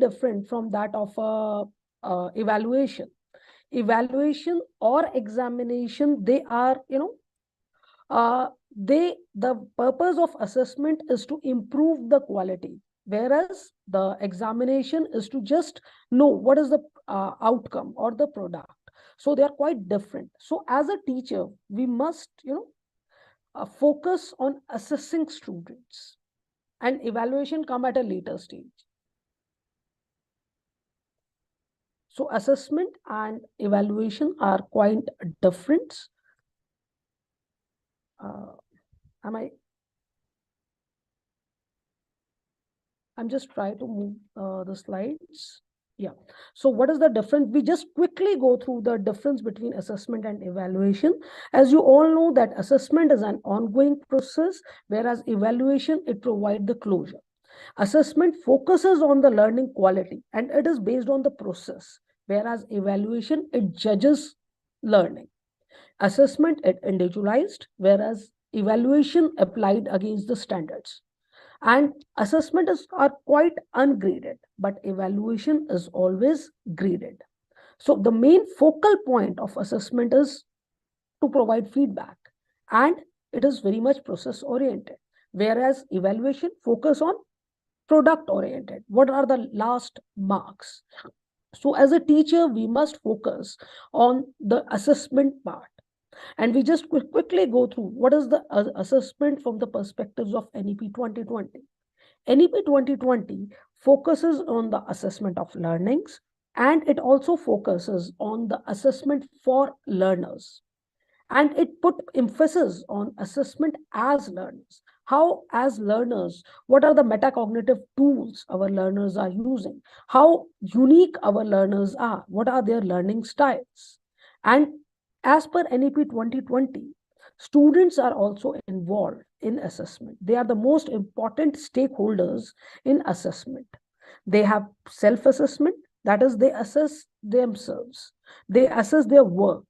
different from that of evaluation. Evaluation or examination, they are, the purpose of assessment is to improve the quality, whereas the examination is to just know what is the outcome or the product. So they are quite different. So as a teacher, we must, focus on assessing students, and evaluation come at a later stage. So assessment and evaluation are quite different. Am I? I'm just trying to move the slides. Yeah. So what is the difference? We just quickly go through the difference between assessment and evaluation. As you all know that assessment is an ongoing process, whereas evaluation, it provides the closure. Assessment focuses on the learning quality and it is based on the process, whereas evaluation, it judges learning. Assessment, it individualized, whereas evaluation applied against the standards. And assessment are quite ungraded, but evaluation is always graded. So the main focal point of assessment is to provide feedback, and it is very much process oriented, whereas evaluation focus on product oriented. What are the last marks? So as a teacher, we must focus on the assessment part. And we just quickly go through what is the assessment from the perspectives of NEP 2020. NEP 2020 focuses on the assessment of learnings, and it also focuses on the assessment for learners. And it put emphasis on assessment as learners. How, as learners, what are the metacognitive tools our learners are using? How unique our learners are? What are their learning styles? And as per NEP 2020, students are also involved in assessment. They are the most important stakeholders in assessment. They have self-assessment, that is, they assess themselves. They assess their work.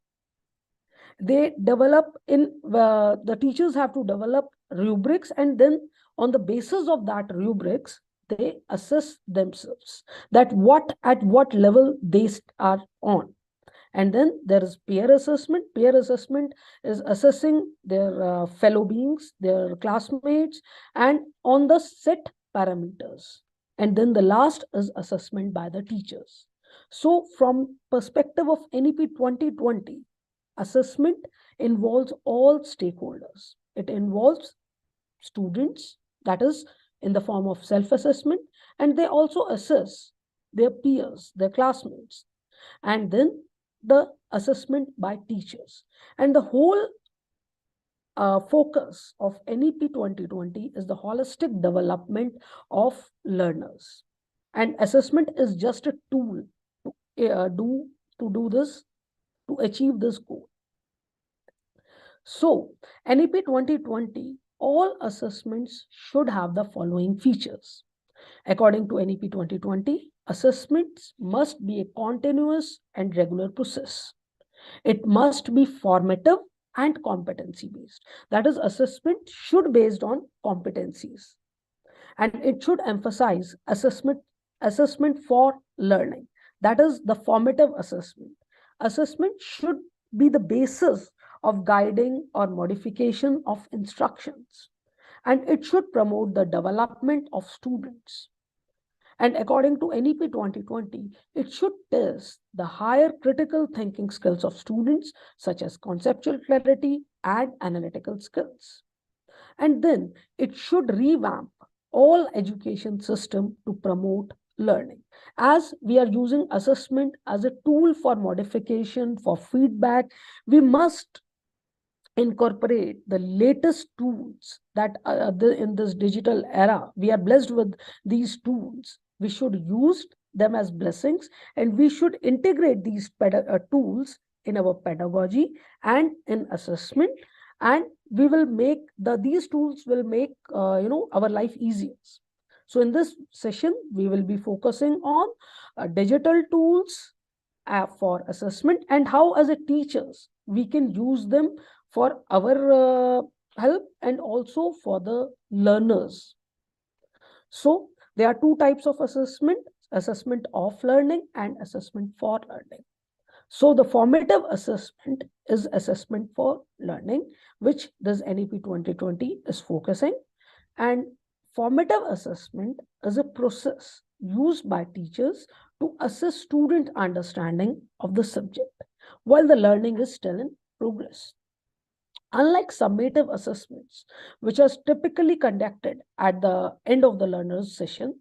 They develop the teachers have to develop rubrics, and then on the basis of that rubrics, they assess themselves, that at what level they are on. And then there is peer assessment. Peer assessment is assessing their fellow beings, their classmates, and on the set parameters. And then the last is assessment by the teachers. So from perspective of NEP 2020, assessment involves all stakeholders. It involves students, that is in the form of self-assessment, and they also assess their peers, their classmates, and then the assessment by teachers. And the whole focus of NEP 2020 is the holistic development of learners. And assessment is just a tool to do this, to achieve this goal. So NEP 2020, all assessments should have the following features. According to NEP 2020, assessments must be a continuous and regular process. It must be formative and competency based. That is, assessment should be based on competencies. And it should emphasize assessment for learning. That is the formative assessment. Assessment should be the basis of guiding or modification of instructions. And it should promote the development of students. And according to NEP 2020, it should test the higher critical thinking skills of students, such as conceptual clarity and analytical skills. And then it should revamp all education system to promote learning. As we are using assessment as a tool for modification, for feedback, we must incorporate the latest tools that in this digital era, we are blessed with these tools. We should use them as blessings, and we should integrate these tools in our pedagogy and in assessment, and we will make these tools will make our life easier. So in this session, we will be focusing on digital tools for assessment, and how as a teachers we can use them for our help and also for the learners. So there are two types of assessment. assessment of learning, and assessment for learning. So the formative assessment is assessment for learning, which this NEP 2020 is focusing. And formative assessment is a process used by teachers to assess student understanding of the subject while the learning is still in progress. Unlike summative assessments, which are typically conducted at the end of the learner's session,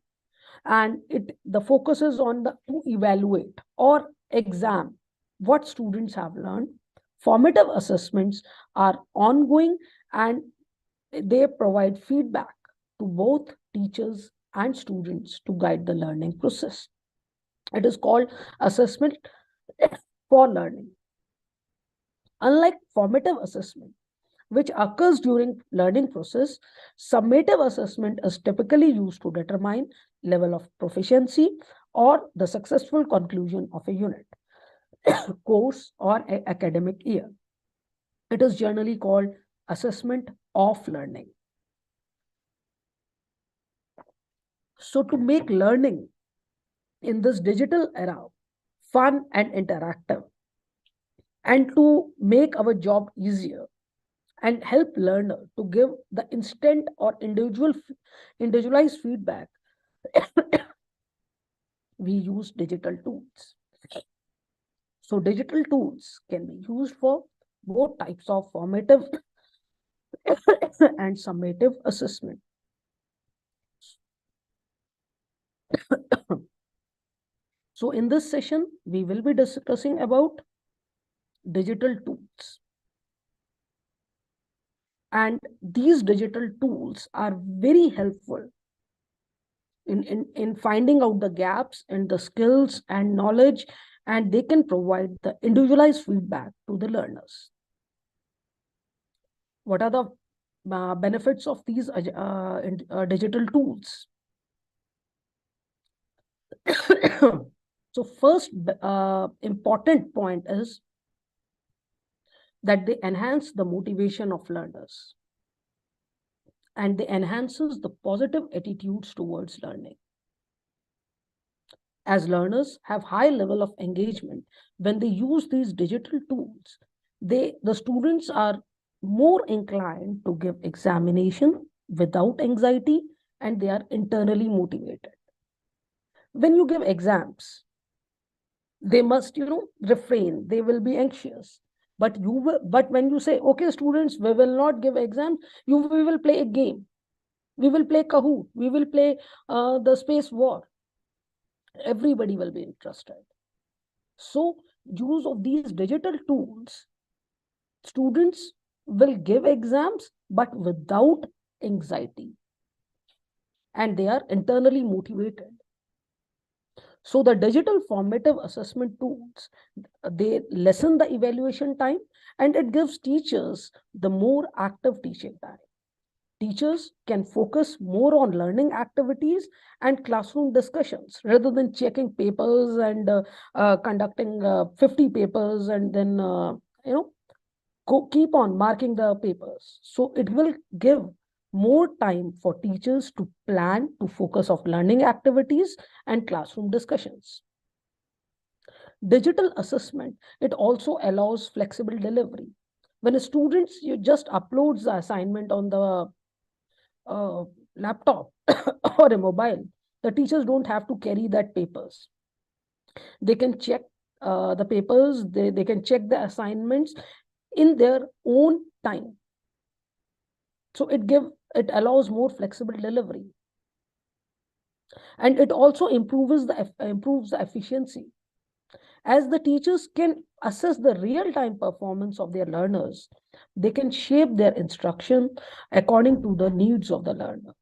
and the focus is on the to evaluate or exam what students have learned. Formative assessments are ongoing and they provide feedback to both teachers and students to guide the learning process. It is called assessment for learning. Unlike formative assessment, which occurs during learning process, summative assessment is typically used to determine level of proficiency or the successful conclusion of a unit, course, or academic year. It is generally called assessment of learning. So to make learning in this digital era fun and interactive, and to make our job easier and help learner to give the instant or individualized feedback, we use digital tools. So digital tools can be used for both types of formative and summative assessment. So in this session, we will be discussing about digital tools. And these digital tools are very helpful in finding out the gaps in the skills and knowledge, and they can provide the individualized feedback to the learners. What are the benefits of these digital tools? So first important point is that they enhance the motivation of learners and they enhances the positive attitudes towards learning. As learners have high level of engagement when they use these digital tools, the students are more inclined to give examination without anxiety and they are internally motivated. When you give exams, they must, refrain, they will be anxious. But when you say, okay, students, we will not give exams, we will play a game. We will play Kahoot. We will play the space war. Everybody will be interested. So use of these digital tools, students will give exams, but without anxiety. And they are internally motivated. So the digital formative assessment tools, they lessen the evaluation time and it gives teachers the more active teaching time. Teachers can focus more on learning activities and classroom discussions rather than checking papers and conducting 50 papers and then, keep on marking the papers. So it will give more time for teachers to plan to focus of learning activities and classroom discussions. Digital assessment, it also allows flexible delivery. When a student you just uploads the assignment on the laptop or a mobile, the teachers don't have to carry that papers. They can check the papers, they can check the assignments in their own time. So it allows more flexible delivery. And it also improves the efficiency. As the teachers can assess the real-time performance of their learners, they can shape their instruction according to the needs of the learner.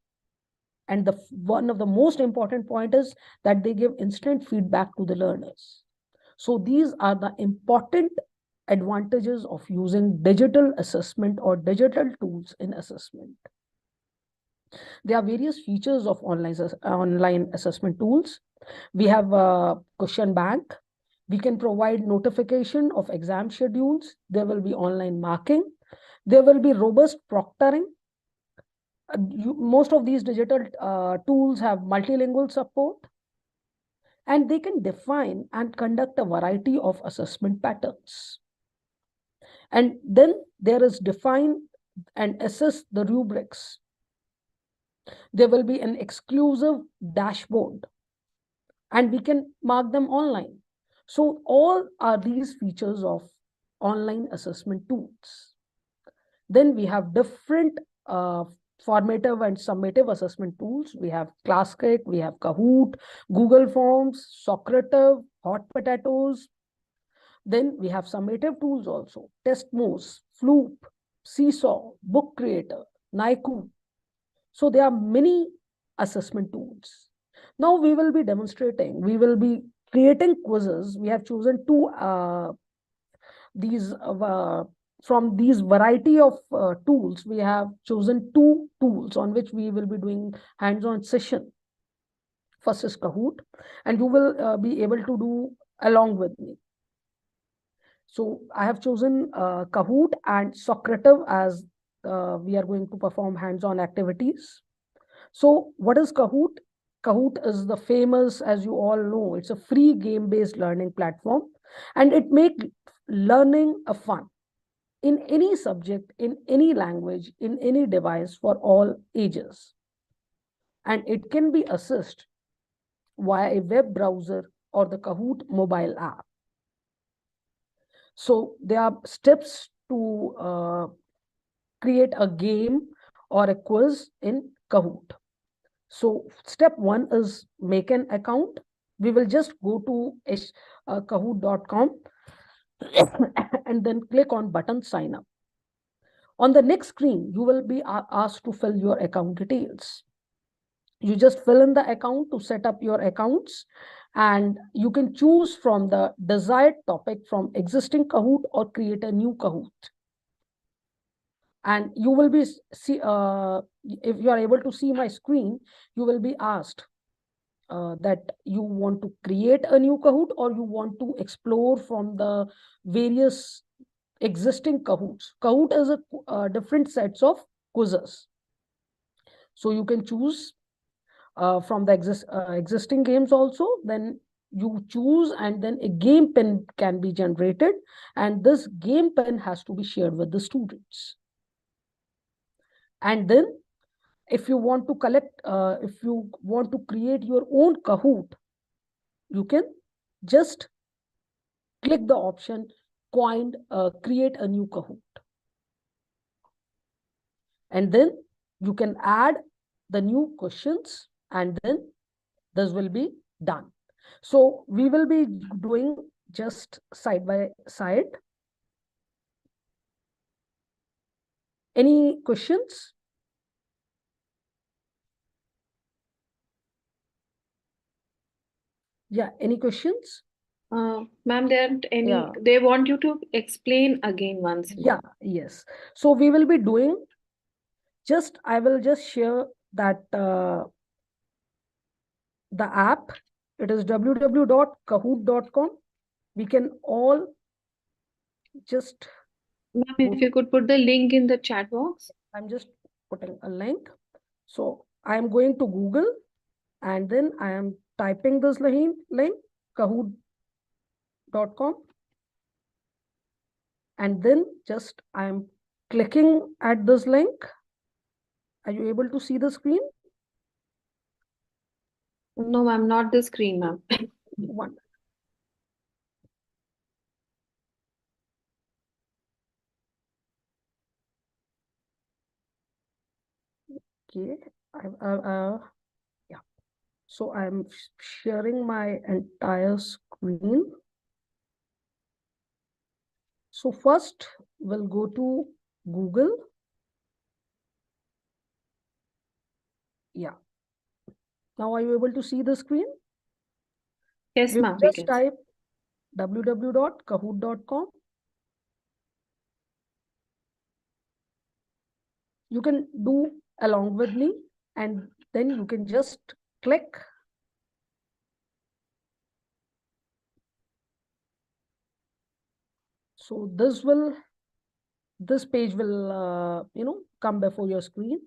And one of the most important point is that they give instant feedback to the learners. So these are the important advantages of using digital assessment or digital tools in assessment. There are various features of online assessment tools. We have a question bank. We can provide notification of exam schedules. There will be online marking. There will be robust proctoring. Most of these digital tools have multilingual support. And they can define and conduct a variety of assessment patterns. And then there is define and assess the rubrics. There will be an exclusive dashboard, and we can mark them online. So all are these features of online assessment tools. Then we have different formative and summative assessment tools. We have Classkit, we have Kahoot, Google Forms, Socrative, Hot Potatoes. Then we have summative tools also: Testmos, Floop, Seesaw, Book Creator, Naiku. So there are many assessment tools. Now we will be demonstrating, we will be creating quizzes. We have chosen these from these variety of tools. We have chosen two tools on which we will be doing hands-on session. First is Kahoot, and you will be able to do along with me. So I have chosen Kahoot and Socrative as we are going to perform hands-on activities. So what is Kahoot? Kahoot is the famous, as you all know, it's a free game-based learning platform, and it makes learning a fun in any subject, in any language, in any device for all ages. And it can be accessed via a web browser or the Kahoot mobile app. So there are steps to create a game or a quiz in Kahoot. So step one is make an account. We will just go to kahoot.com and then click on button sign up. On the next screen, you will be asked to fill your account details. You just fill in the account to set up your accounts, and you can choose from the desired topic from existing Kahoot or create a new Kahoot. And you will be if you are able to see my screen, you will be asked that you want to create a new Kahoot or you want to explore from the various existing Kahoots. Kahoot is a different sets of quizzes. So you can choose from the existing games also. Then you choose, and then a game pen can be generated, and this game pen has to be shared with the students. And then if you want to if you want to create your own Kahoot, you can just click the option coined create a new Kahoot, and then you can add the new questions, and then this will be done. So we will be doing just side by side. Any questions? Yeah, any questions? Ma'am, there aren't any. Yeah. They want you to explain again once more. Yeah, yes. So we will be doing I will just share that the app. It is www.kahoot.com. We can all just Ma'am, go if you could put the link in the chat box. I'm just putting a link. So I am going to Google, and then I am typing this link kahoot.com, and then just I am clicking at this link. Are you able to see the screen? No, ma'am, not the screen, ma'am. One. Okay. Yeah. So I'm sharing my entire screen. So first we'll go to Google. Yeah. Now are you able to see the screen? Yes, We ma'am, we just can. type www.kahoot.com. You can do along with me, and then you can just click. So this page will come before your screen,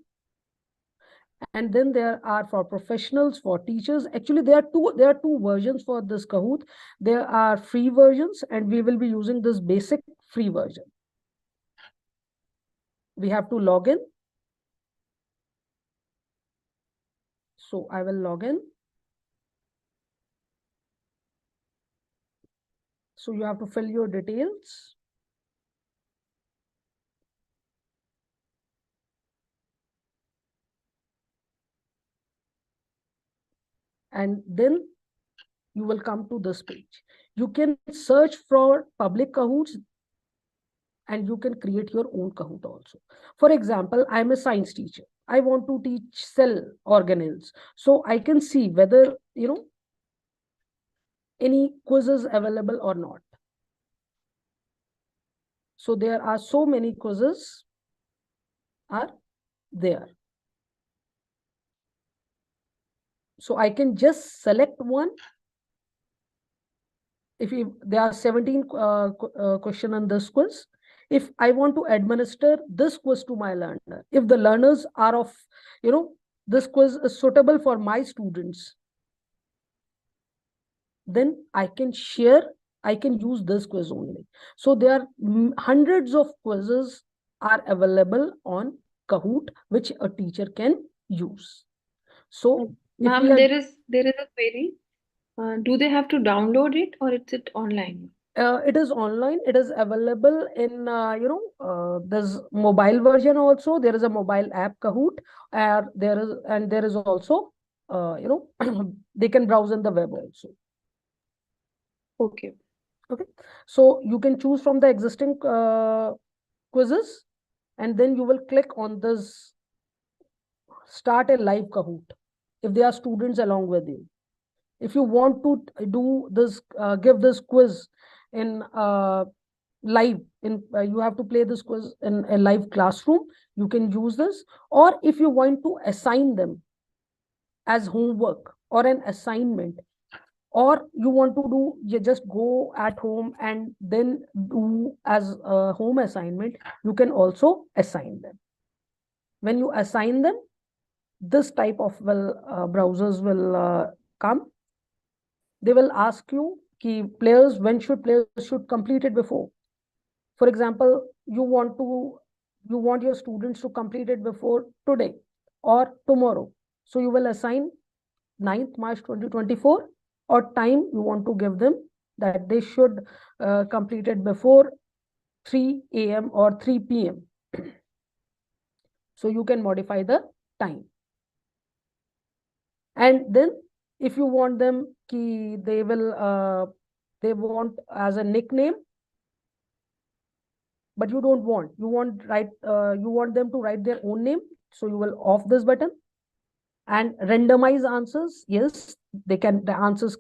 And then there are for professionals, for teachers. Actually, there are two versions for this Kahoot. There are free versions, and we will be using this basic free version. We have to log in. So I will log in. So you have to fill your details. And then you will come to this page. You can search for public Kahoots, and you can create your own Kahoot also. For example, I'm a science teacher. I want to teach cell organelles. So I can see whether, any quizzes available or not. So there are so many quizzes are there. So I can just select one. There are 17 question on this quiz. If I want to administer this quiz to my learner, if the learners are of, this quiz is suitable for my students, then I can use this quiz only. So there are hundreds of quizzes are available on Kahoot, which a teacher can use. So ma'am, there is a query. Do they have to download it or is it online? It is online. It is available in there's mobile version also. There is a mobile app Kahoot, there is also they can browse in the web also. Okay. Okay, so you can choose from the existing quizzes, and then you will click on this start a live Kahoot if there are students along with you. If you want to do this, give this quiz in live, you have to play this quiz in a live classroom, you can use this. Or if you want to assign them as homework or an assignment, or you want to do, you just go at home and then do as a home assignment, you can also assign them. When you assign them, this type of browsers will come. They will ask you when players should complete it before. For example, you want your students to complete it before today or tomorrow. So you will assign 9th March 2024, or time you want to give them that they should complete it before 3 a.m. or 3 p.m. So you can modify the time. And then if you want them, they want as a nickname, but you don't want, you want them to write their own name. So you will off this button. And randomize answers, yes, the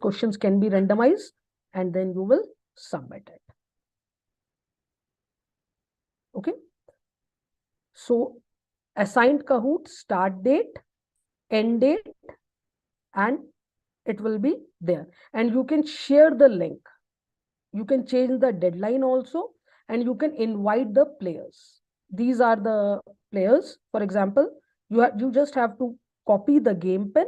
questions can be randomized, and then you will submit it. Okay, so assigned Kahoot start date, end date, and it will be there. And you can share the link, you can change the deadline also, and you can invite the players. These are the players. For example, you just have to copy the game pen.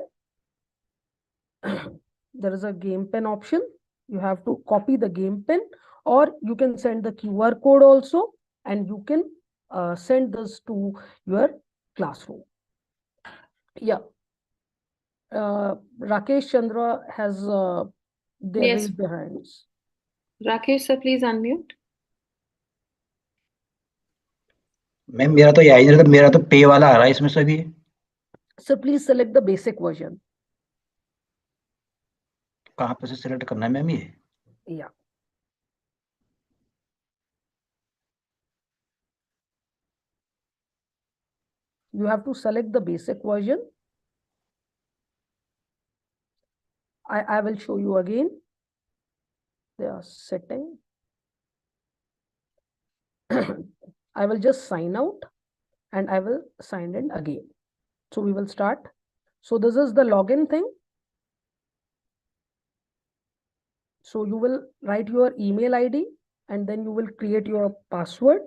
There is a game pen option. You have to copy the game pen, or you can send the QR code also, and you can send this to your classroom. Yeah. Rakesh Chandra has raised their hands. Rakesh sir, please unmute. Ma'am मेरा तो यही नहीं, मेरा तो पे वाला आ रहा है इसमें से भी. So please select the basic version. कहाँ पे से सिलेक्ट करना है मैम ये? Yeah. You have to select the basic version. I will show you again. They are setting. I will just sign out and I will sign in again. So we will start. So this is the login thing. So you will write your email ID and then you will create your password.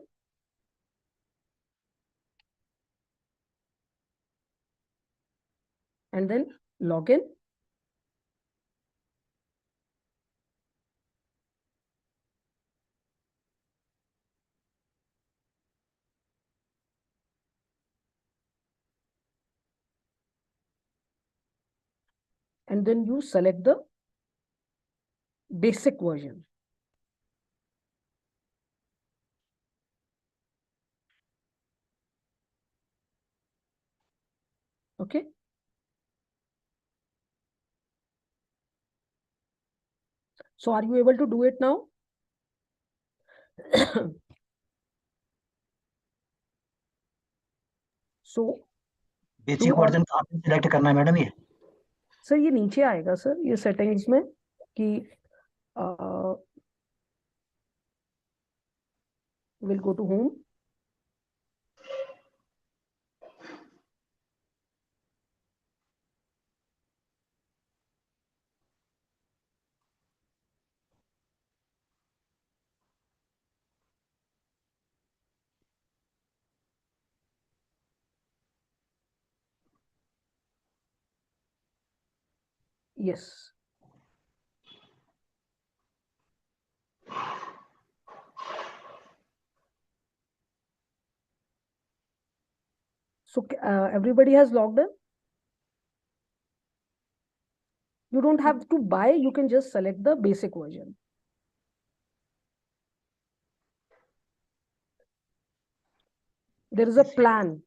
and then log in. And then you select the basic version. Okay. So are you able to do it now? So basic version कहाँ पे select करना है madam ये? Sir ये नीचे आएगा sir, ये settings में कि we'll go to home. Yes. So everybody has logged in. You don't have to buy, you can just select the basic version. There is a plan.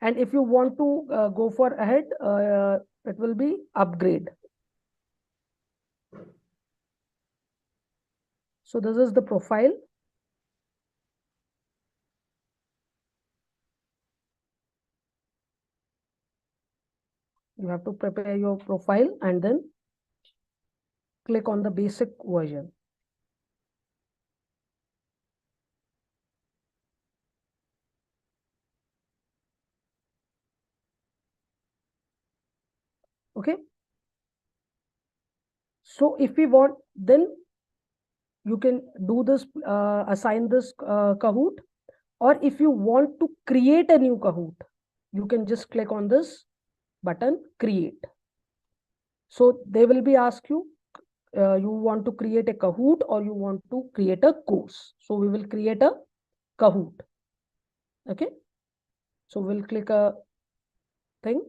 And if you want to go for ahead, it will be upgrade. So this is the profile. You have to prepare your profile and then click on the basic version. Okay. So if we want, then you can do this, assign this Kahoot, or if you want to create a new Kahoot, you can just click on this button, create. So they will be ask you, you want to create a Kahoot or you want to create a course. So we will create a Kahoot. Okay. So we'll click a thing.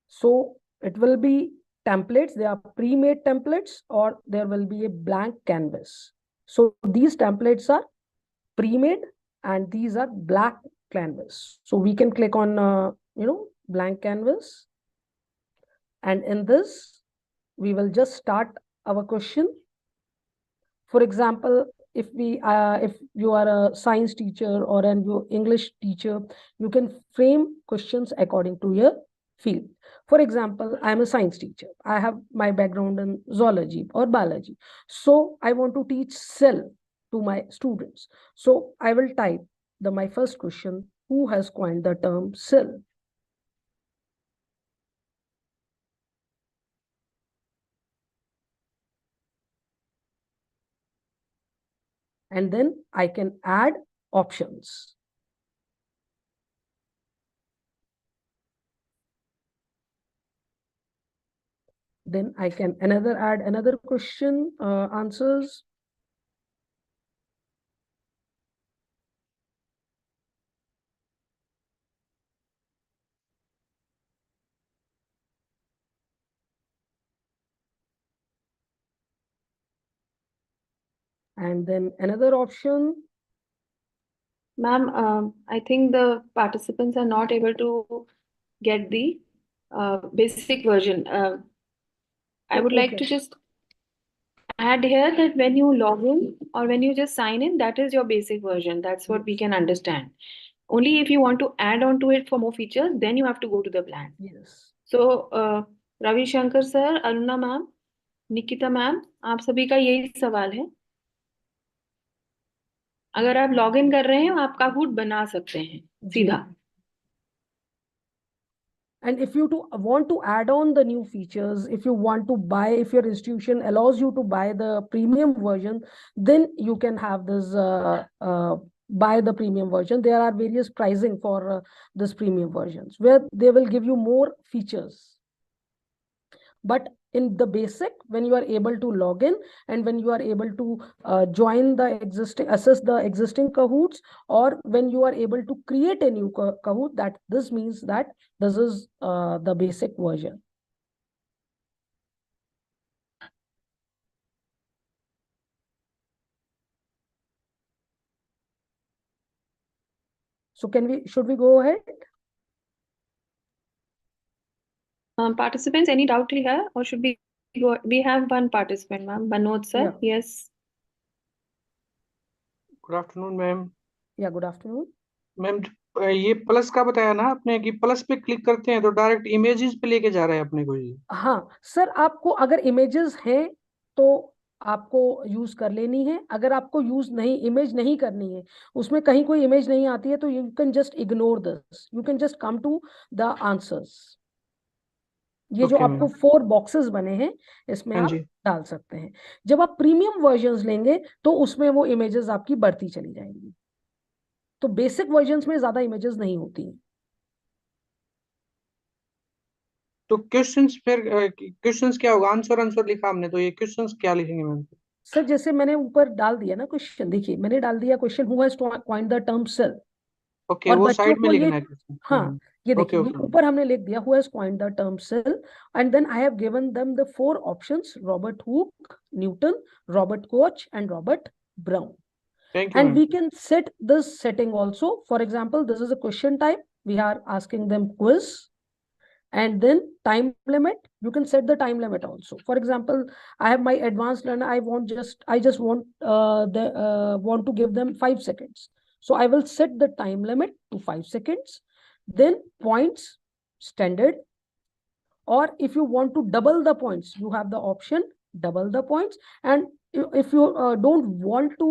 So it will be templates. They are pre-made templates, or there will be a blank canvas. So these templates are pre-made and these are black canvas. So we can click on, blank canvas. And in this, we will just start our question. For example, if you are a science teacher or an English teacher, you can frame questions according to your field. For example, I am a science teacher. I have my background in zoology or biology. So I want to teach cell to my students. So I will type my first question, who has coined the term cell? And then I can add options. Then I can add another question, answers. And then another option. Ma'am, I think the participants are not able to get the basic version. I would like to just add here that when you log in or when you just sign in, that is your basic version. That's what we can understand. Only if you want to add on to it for more features, then you have to go to the plan. Yes. So, Ravi Shankar sir, Aruna ma'am, Nikita ma'am, आप सभी का यही सवाल है। अगर आप log in कर रहे हैं, आप Kahoot बना सकते हैं सीधा। And if you want to add on the new features, if you want to buy, if your institution allows you to buy the premium version, then you can have this buy the premium version. There are various pricing for this premium versions where they will give you more features. But in the basic, when you are able to log in and when you are able to join the existing, access the existing Kahoots, or when you are able to create a new Kahoot, that this means that this is the basic version. So should we go ahead? Participants, any doubt here, or should we go? We have one participant, ma'am. Manoj sir. Yeah. Yes. Good afternoon ma'am. Yeah, good afternoon. Ma'am ये plus का बताया ना आपने कि plus पे click करते हैं तो डायरेक्ट इमेजेस पे लेके जा रहा है अपने को ये. हाँ सर, आपको अगर इमेजेस हैं तो आपको यूज कर लेनी है. अगर आपको इमेज नहीं करनी है, उसमें कहीं कोई इमेज नहीं आती है, तो you can just ignore this. You can just come to the answers. ये जो Okay, आपको ma'am. 4 बॉक्सेस बने हैं, इसमें हाँ आप जी. डाल सकते हैं. जब आप प्रीमियम वर्जन्स लेंगे तो उसमें वो इमेजेस आपकी बढ़ती चली जाएंगी. तो बेसिक वर्जन्स में ज्यादा इमेजेस नहीं होती हैं. तो क्वेश्चंस फिर क्वेश्चंस क्या होगा? आंसर लिखा हमने, तो ये क्वेश्चंस क्या लिखेंगे मैम? सर जैसे मैंने ऊपर डाल दिया ना क्वेश्चन, देखिए मैंने डाल दिया question, who has coined the term cell. Okay, और वो बच्चों साइड में को ये, लिखना है क्वेश्चन. हाँ ये देखिए, Okay, ये okay. ऊपर हमने लिख दिया who has coined the term cell, and then I have given them the 4 options: Robert Hooke, Newton, Robert Koch and Robert Brown. Thank you, And ma'am. we can set this setting also. For example, this is a question type. We are asking them quiz. And then time limit, you can set the time limit also. For example, I have my advanced learner. I just want to give them 5 seconds. So I will set the time limit to 5 seconds. Then points, standard. Or if you want to double the points, you have the option double the points. And if you don't want to,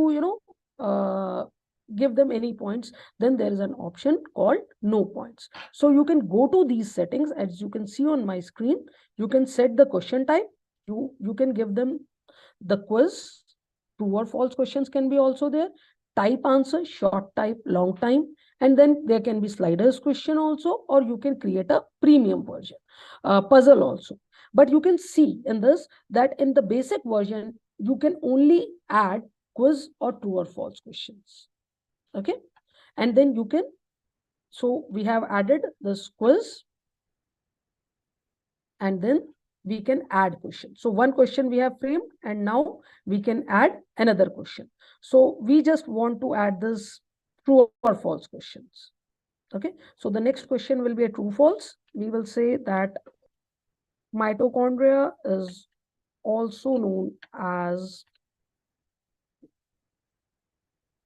give them any points, then there is an option called no points. So you can go to these settings. As you can see on my screen, you can set the question type. You can give them the quiz. True or false questions can be also there. Type answer, short type, long time. And then there can be sliders question also, or you can create a premium version, puzzle also. But you can see in this that in the basic version, you can only add quiz or true or false questions. Okay. And then you can, so we have added this quiz, and then we can add questions. So one question we have framed, and now we can add another question. So we just want to add this true or false questions. Okay. So the next question will be a true false. We will say that mitochondria is also known as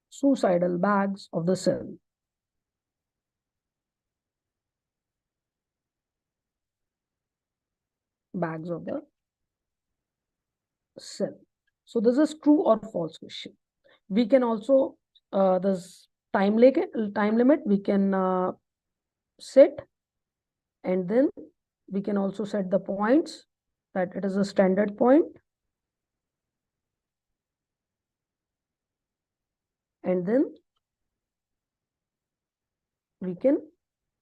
suicidal bags of the cell. Bags of the cell. So this is true or false question. We can also this time limit we can set, and then we can also set the points, that it is a standard point, and then we can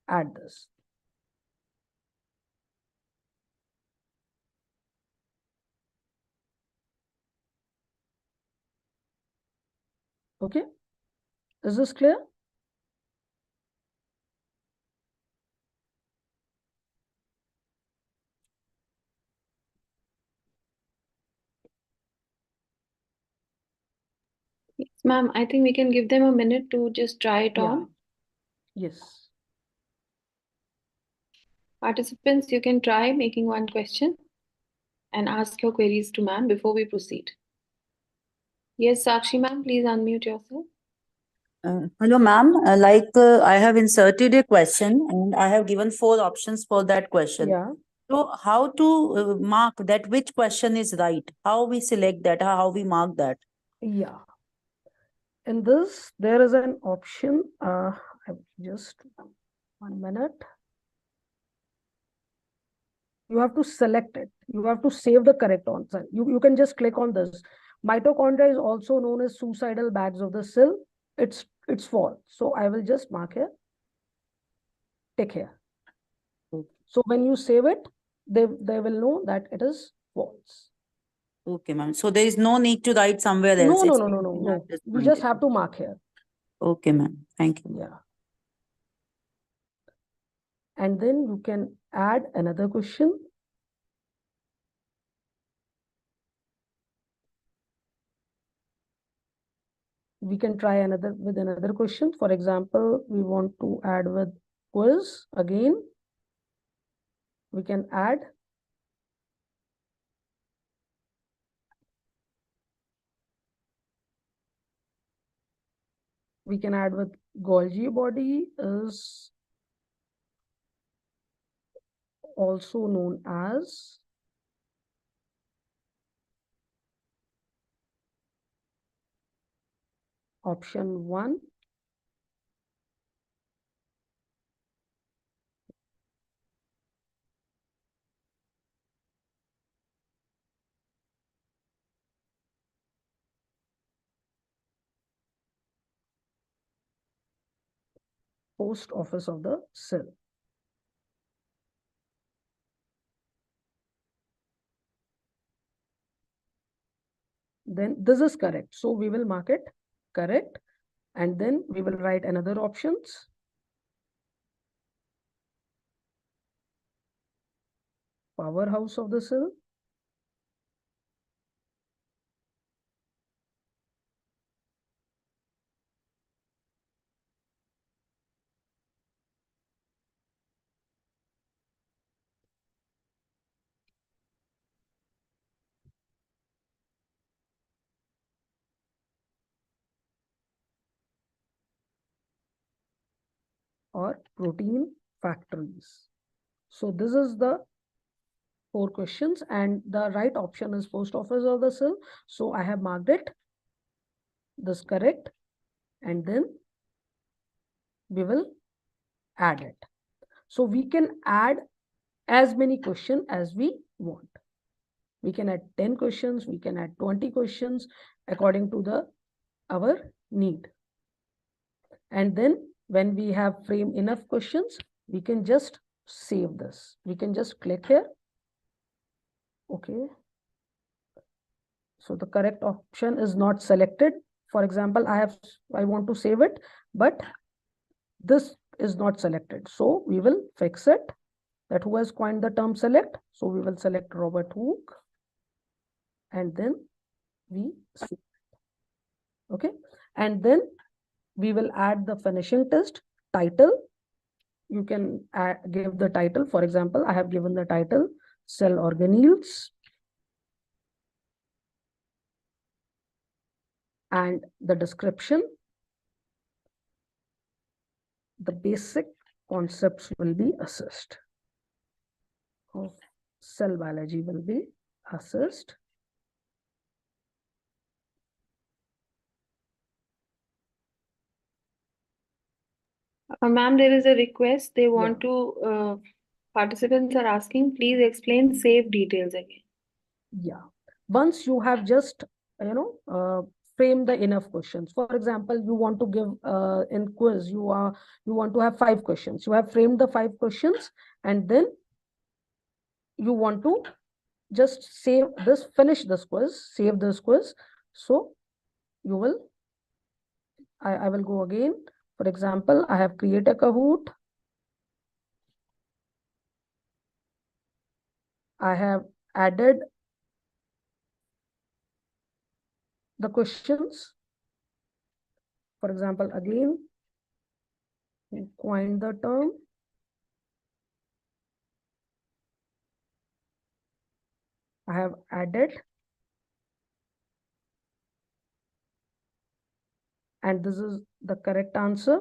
add this. Okay, is this clear? Yes, ma'am. I think we can give them a minute to just try it on. Yes. Participants, you can try making one question and ask your queries to ma'am before we proceed. Yes, Sakshi ma'am, please unmute yourself. Hello, ma'am. I have inserted a question and I have given 4 options for that question. Yeah. So how to mark that which question is right? How we select that? How we mark that? Yeah. In this, there is an option. Just 1 minute. You have to select it. You have to save the correct answer. You can just click on this. Mitochondria is also known as suicidal bags of the cell. It's it's false. So I will just mark here, tick here. Okay. So when you save it, they will know that it is false. Okay, ma'am. So there is no need to write somewhere No, else. no, It's no, no, been no, at no. this We point just itself. have to mark here. Okay, ma'am. Thank you. Yeah. And then you can add another question. We can try another question. For example, we want to add with quiz again. We can add. We can add with Golgi body is also known as option 1. Post office of the cell. Then this is correct. So we will mark it correct. And then we will write another options. Powerhouse of the cell. Or protein factories. So this is the 4 questions, and the right option is post office of the cell. So I have marked it this correct, and then we will add it. So we can add as many questions as we want. We can add 10 questions, we can add 20 questions according to our need. And then when we have framed enough questions, we can just save this. We can just click here. Okay. So the correct option is not selected. For example, I want to save it, but this is not selected. So we will fix it. That who has coined the term select. So we will select Robert Hooke. And then we see. Okay. And then we will add the finishing test title. You can give the title. For example, I have given the title cell organelles. And the description. The basic concepts will be assessed. Of cell biology will be assessed. Ma'am, there is a request. They want to, participants are asking, please explain save details again. Yeah. Once you have just, frame the enough questions. For example, you want to give in quiz, you want to have 5 questions. You have framed the 5 questions, and then you want to just save this, finish this quiz, save this quiz. So you will, I will go again. For example, I have created a Kahoot. I have added the questions. For example, again, coin the term. I have added. And this is the correct answer.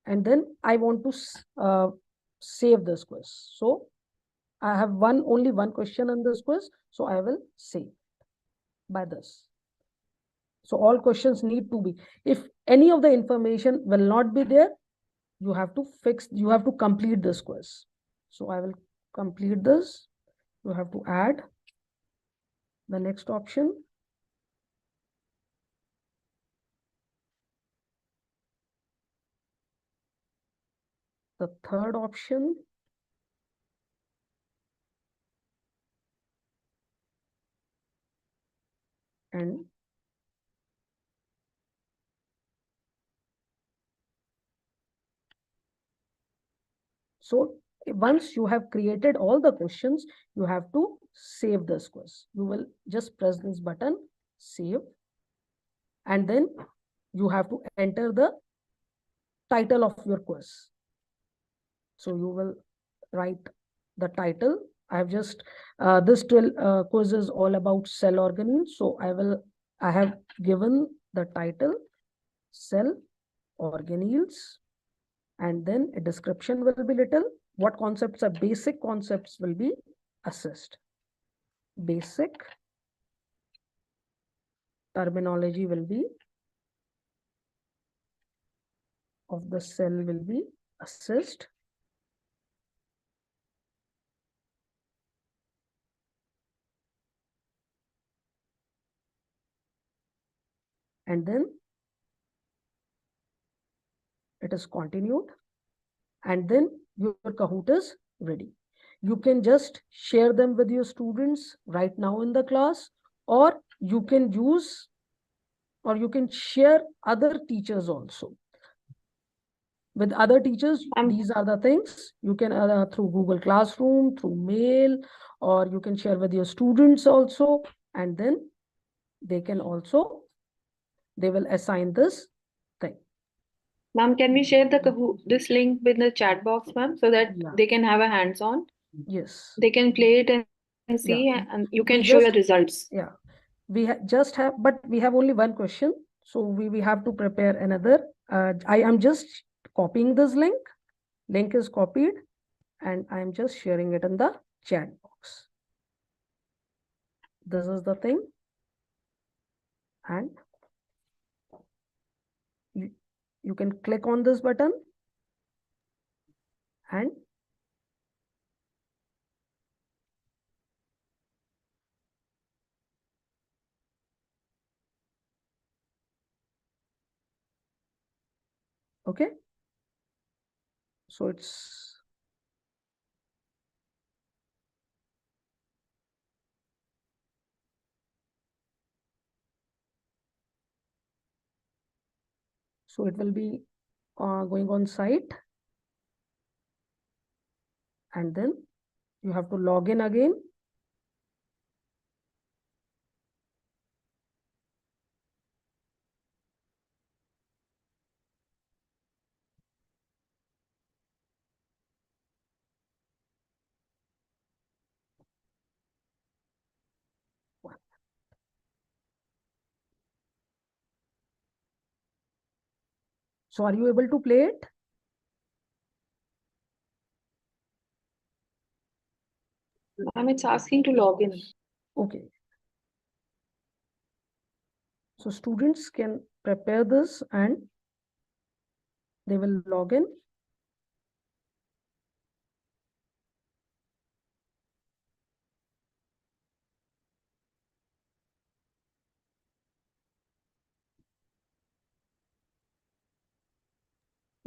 And then I want to save this quiz. So I have only one question in this quiz. So I will save by this. So all questions need to be, if any of the information will not be there, you have to complete this quiz. So I will complete this, you have to add the next option. The third option. And so once you have created all the questions, you have to save this quiz. You will just press this button, save, and then you have to enter the title of your quiz. So you will write the title. I have just this quiz is all about cell organelles. So I have given the title cell organelles, and then a description will be little. What concepts are basic concepts will be assessed. Basic terminology will be of the cell will be assessed. And then it is continued. And then your Kahoot is ready. You can just share them with your students right now in the class, or you can use, or you can share other teachers also. With other teachers, these are the things you can through Google Classroom, through mail, or you can share with your students also, and then they can also, they will assign this thing. Ma'am, can we share this link with the chat box, ma'am, so that Yeah. they can have a hands-on? Yes. They can play it and see, Yeah. and you can We show your just- results. Yeah. We just have, but we have only one question. So we have to prepare another. I am just copying this link. Link is copied, and I'm just sharing it in the chat box. This is the thing. And you can click on this button and okay. So it's so it will be going on site, and then you have to log in again. So are you able to play it? Ma'am, it's asking to log in. Okay. So students can prepare this and they will log in.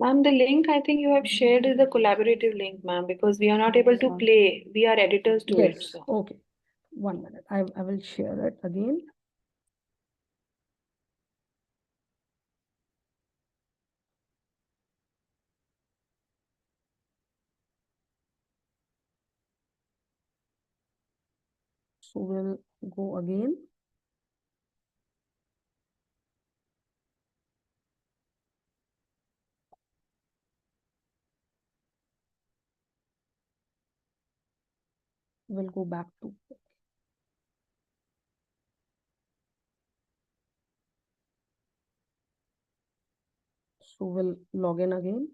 Ma'am, the link I think you have shared is the collaborative link, ma'am, because we are not able to ma'am. play. We are editors to it. Yes. So. Okay. 1 minute. I will share it again. So we'll go again. We'll go back to. So we'll log in again.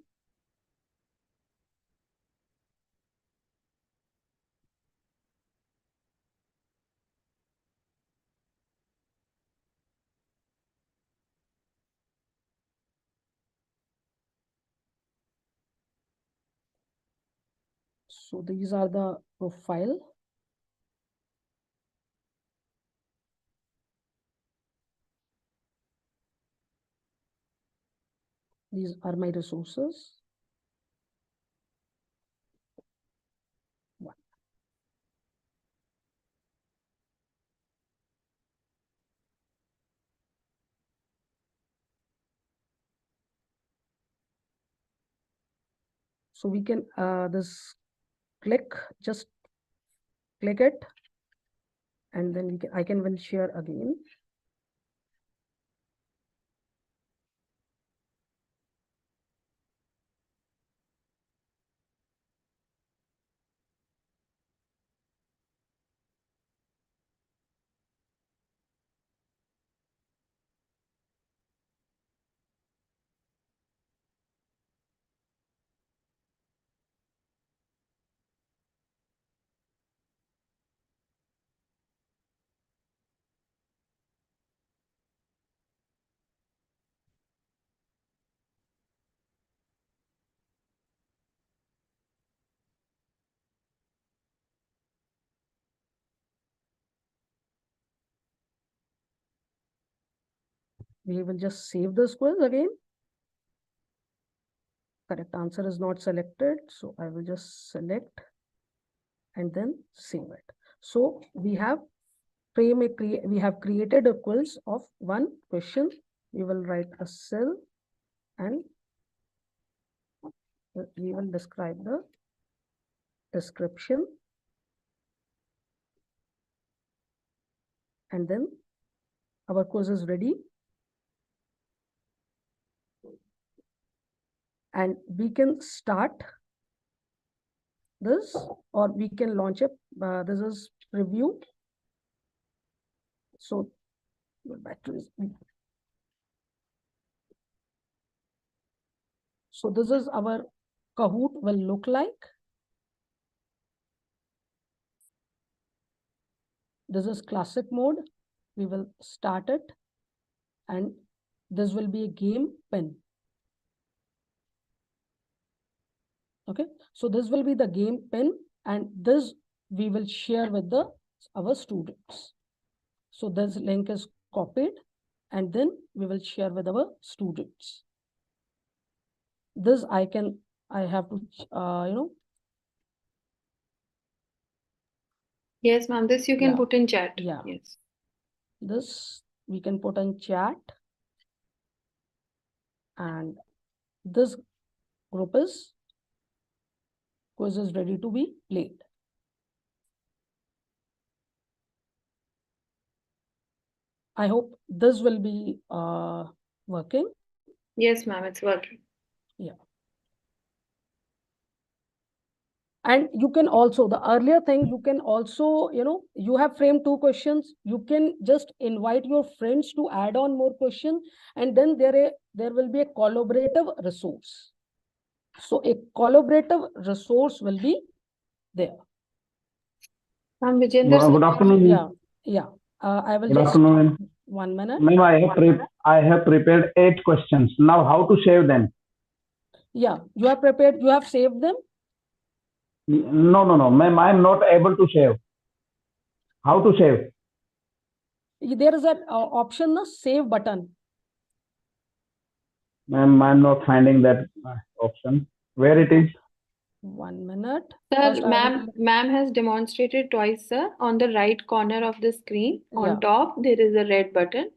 So these are the profile. These are my resources. So we can just click it, and then I will share again. We will just save this quiz again. Correct answer is not selected, so I will just select and then save it. So we have created a quiz of one question. We will write a cell and we will describe the description, and then our quiz is ready. And we can start this, or we can launch it. This is preview. So the battery is. So this is our Kahoot will look like. This is classic mode. We will start it, and this will be a game pen. Okay, so this will be the game pen, and this we will share with our students. So this link is copied, and then we will share with our students. This I have to, Yes, ma'am. This you can Yeah. put in chat. Yeah. Yes. This we can put in chat, and this group is quiz is ready to be played. I hope this will be working. Yes, ma'am. It's working. Yeah. And you can also, the earlier thing, you can also, you have framed 2 questions. You can just invite your friends to add on more questions, and then there will be a collaborative resource. So a collaborative resource will be there. Ma'am, Vijender sir. Good afternoon. Yeah. I will Good just afternoon. 1 minute. Ma'am, I have prepared 8 questions. Now, how to save them? Yeah, you have prepared. You have saved them. No, ma'am. I am not able to save. How to save? There is an option, the save button. Ma'am, I am not finding that option. Where it is? 1 minute. Sir, First, ma'am has demonstrated twice, sir. On the right corner of the screen, Yeah. on top, there is a red button.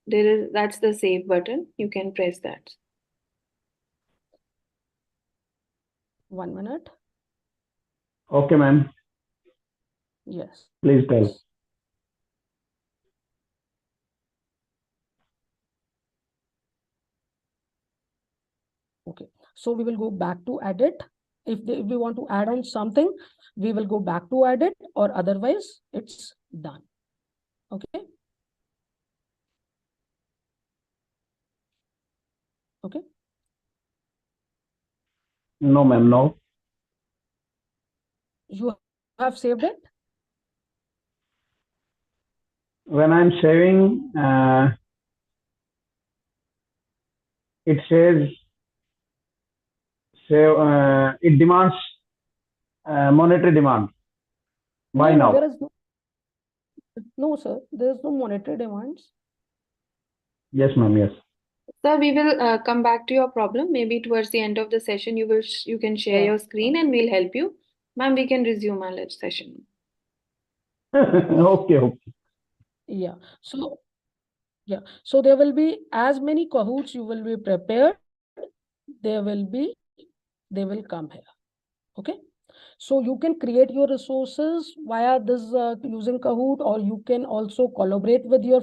That's the save button. You can press that. 1 minute. Okay, ma'am. Yes. Please tell. Okay. So we will go back to edit. If we want to add on something, we will go back to edit, or otherwise it's done. Okay. Okay. No, ma'am. No. You have saved it. When I'm saving, it says save. It demands monetary demand. Why No, now? there is no, sir. There is no monetary demands. Yes, ma'am. Yes. Sir, we will come back to your problem. Maybe towards the end of the session, you can share Yeah. your screen and we'll help you. Ma'am, we can resume our live session. Okay. Okay. Yeah. So, yeah. So there will be as many Kahoots you will be prepared. They will come here. Okay. So you can create your resources via this using Kahoot, or you can also collaborate with your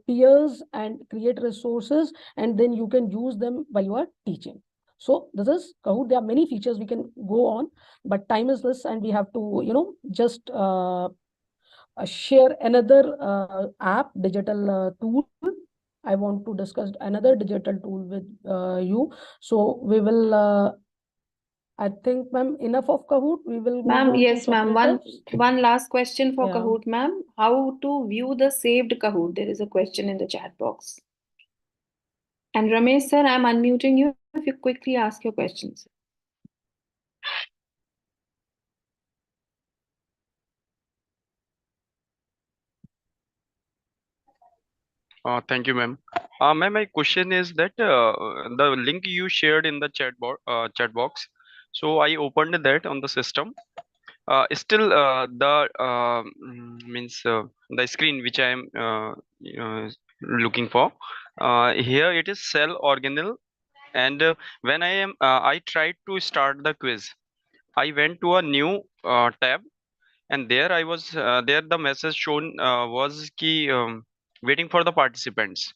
peers and create resources, and then you can use them while you are teaching. So this is Kahoot. There are many features we can go on, but time is less, and we have to, just share another app, digital tool. I want to discuss another digital tool with you. So we will. I think, ma'am, enough of Kahoot. We will move Ma'am, on to yes, ma'am. Socrates. One last question for Yeah. Kahoot, ma'am. How to view the saved Kahoot? There is a question in the chat box. And Ramesh, sir, I'm unmuting you if you quickly ask your questions. Thank you, ma'am. Ma'am, my question is that the link you shared in the chat box. So I opened that on the system. Still, means the screen which I am looking for. Here it is cell organelle, and when I tried to start the quiz. I went to a new tab, and there I was there the message shown was key waiting for the participants.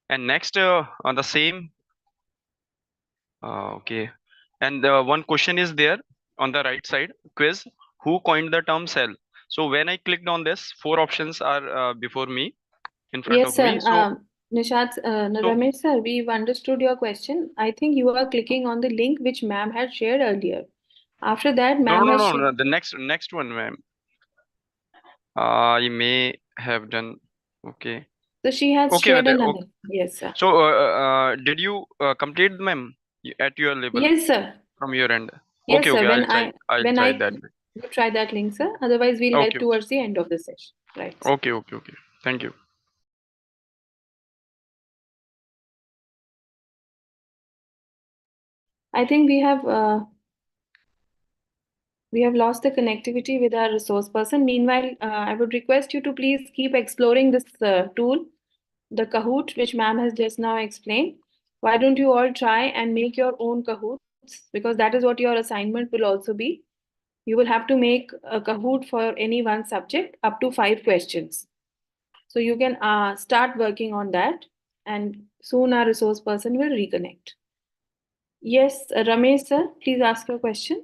And next on the same okay, and one question is there on the right side, quiz, who coined the term cell? So when I clicked on this, four options are before me, in front Yes, of sir. me. So Nishat, so Ramesh, sir, we've understood your question. I think you are clicking on the link which ma'am had shared earlier. After that, no ma'am no has no, shared. no the next one, ma'am. I may have done. Okay. So she has Okay, shared okay. another. Yes, sir. So did you complete, ma'am, at your level Yes, sir. from your end? Yes, Okay, sir. okay. When I'll when try I that. you try that link, sir. Otherwise, we'll help Okay, towards the end of the session. Right. Sir. okay, okay, okay. Thank you. I think we have lost the connectivity with our resource person. Meanwhile, I would request you to please keep exploring this tool, the Kahoot, which ma'am has just now explained. Why don't you all try and make your own Kahoots? Because that is what your assignment will also be. You will have to make a Kahoot for any one subject up to 5 questions. So you can start working on that, and soon our resource person will reconnect. Yes, Ramesh sir, please ask your question.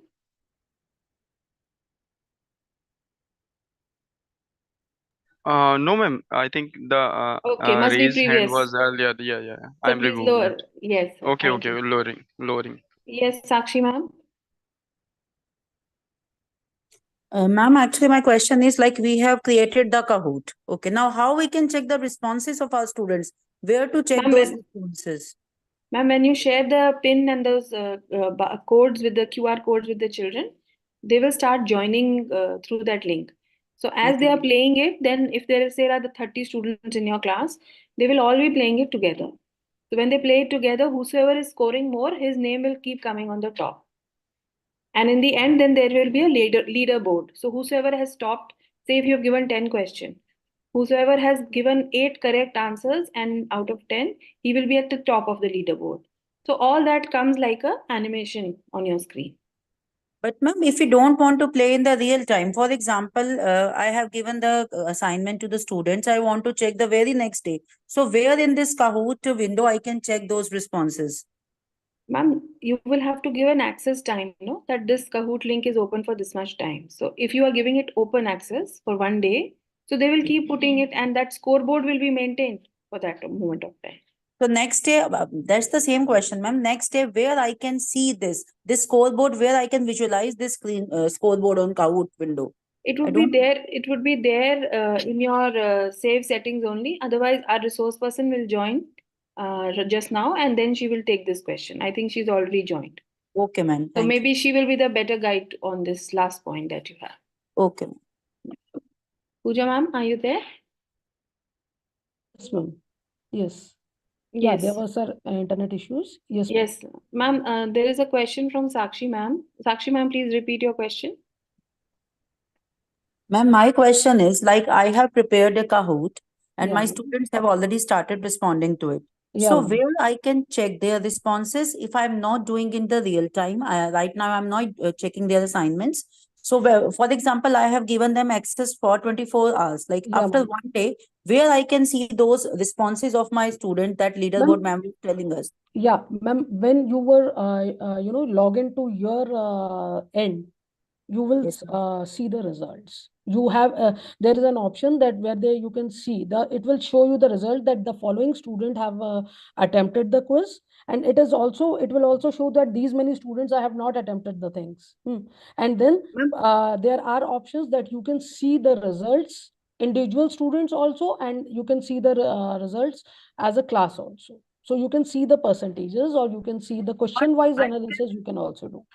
No, ma'am. I think the Okay, must be raise hand previous. was earlier. Yeah, yeah. So I'm please removing lower. it. Yes, sir. Okay, Thank okay. you. Lowering. Yes, Sakshi ma'am. Ma'am, actually, my question is like we have created the Kahoot. Okay, now how we can check the responses of our students? Where to check Ma'am, those responses? Ma'am, when you share the pin and those codes with the QR codes with the children, they will start joining through that link. So as they are playing it, then if there are the 30 students in your class, they will all be playing it together. So when they play it together, whosoever is scoring more, his name will keep coming on the top. And in the end, then there will be a leaderboard. So whosoever has stopped, say if you have given 10 questions, whosoever has given 8 correct answers and out of 10, he will be at the top of the leaderboard. So all that comes like a animation on your screen. But ma'am, if you don't want to play in the real time, for example, I have given the assignment to the students. I want to check the very next day. So where in this Kahoot window I can check those responses? Ma'am, you will have to give an access time, that this Kahoot link is open for this much time. So if you are giving it open access for one day, so they will keep putting it and that scoreboard will be maintained for that moment of time. So next day, that's the same question, ma'am. Next day, where I can see this scoreboard, where I can visualize this screen scoreboard on Kahoot window. It would be there. It would be there in your save settings only. Otherwise, our resource person will join just now, and then she will take this question. I think she's already joined. Okay, ma'am. So Thank you. maybe she will be the better guide on this last point that you have. Okay, ma'am. Pooja ma'am, are you there? Yes, ma'am. Yes. Yeah, Yes. there were some internet issues. Yes, ma'am. Yes, ma'am. There is a question from Sakshi ma'am. Sakshi ma'am, please repeat your question. Ma'am, my question is like I have prepared a Kahoot and my Yeah. students have already started responding to it. Yeah, So ma'am. where I can check their responses if I'm not doing in the real time. Right now I'm not checking their assignments. So where, for example, I have given them access for 24 hours. Like Yeah, after ma'am. 1 day, where I can see those responses of my student that leaderboard ma'am is telling us. Yeah, ma'am, when you were, log into your end, you will Yes, ma'am. see the results. You have, there is an option that where there you can see it will show you the result that the following student have attempted the quiz. And it will also show that these many students have not attempted the things. And then there are options that you can see the results, individual students also, and you can see the results as a class also. So you can see the percentages, or you can see the question wise analysis you can also do.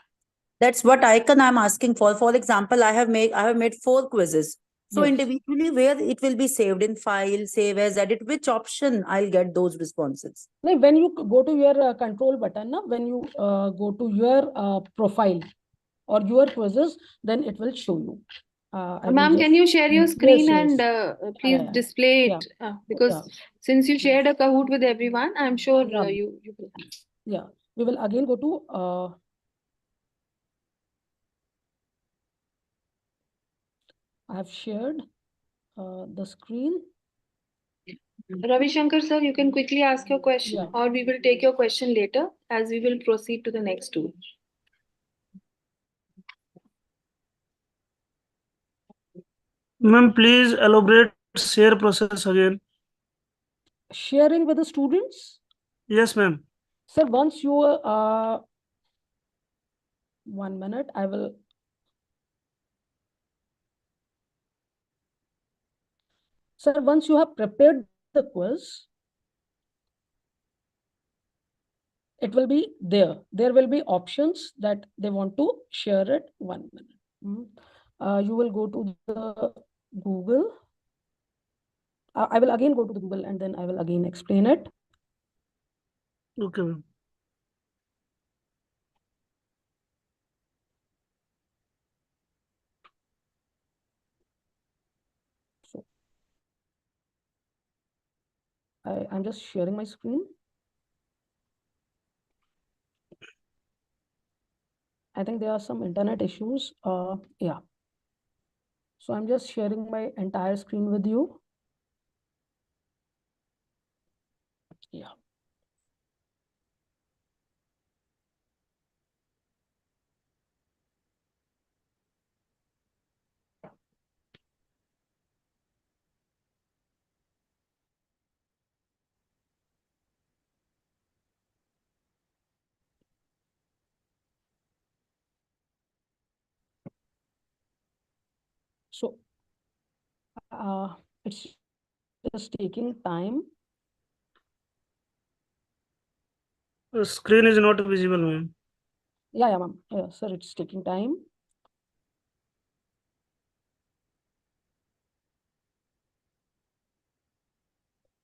That's what icon I'm asking for. For example, I have made 4 quizzes. So Yes. individually, where it will be saved in file, save as, edit, which option I'll get those responses? Like when you go to your control button, when you go to your profile or your quizzes, then it will show you. I will Ma'am, just- can you share your screen Yes, and yes. please Yeah. display Yeah. it? Because Yeah. since you shared a Kahoot with everyone, I'm sure Yeah. you will have. Yeah, we will again go to I have shared the screen. Ravi Shankar sir, you can quickly ask your question, Yeah. or we will take your question later as we will proceed to the next tool. Ma'am, please elaborate share process again. Sharing with the students. Yes, ma'am. Sir, once you 1 minute, I will. Sir, once you have prepared the quiz, it will be there. There will be options that they want to share it. 1 minute. You will go to the Google. I will again go to the Google and then I will again explain it. Okay, ma'am. So I'm just sharing my screen. I think there are some internet issues. Yeah. So I'm just sharing my entire screen with you. Yeah. So it's just taking time. The screen is not visible, ma'am. Yeah, ma'am. Yeah, sir, it's taking time.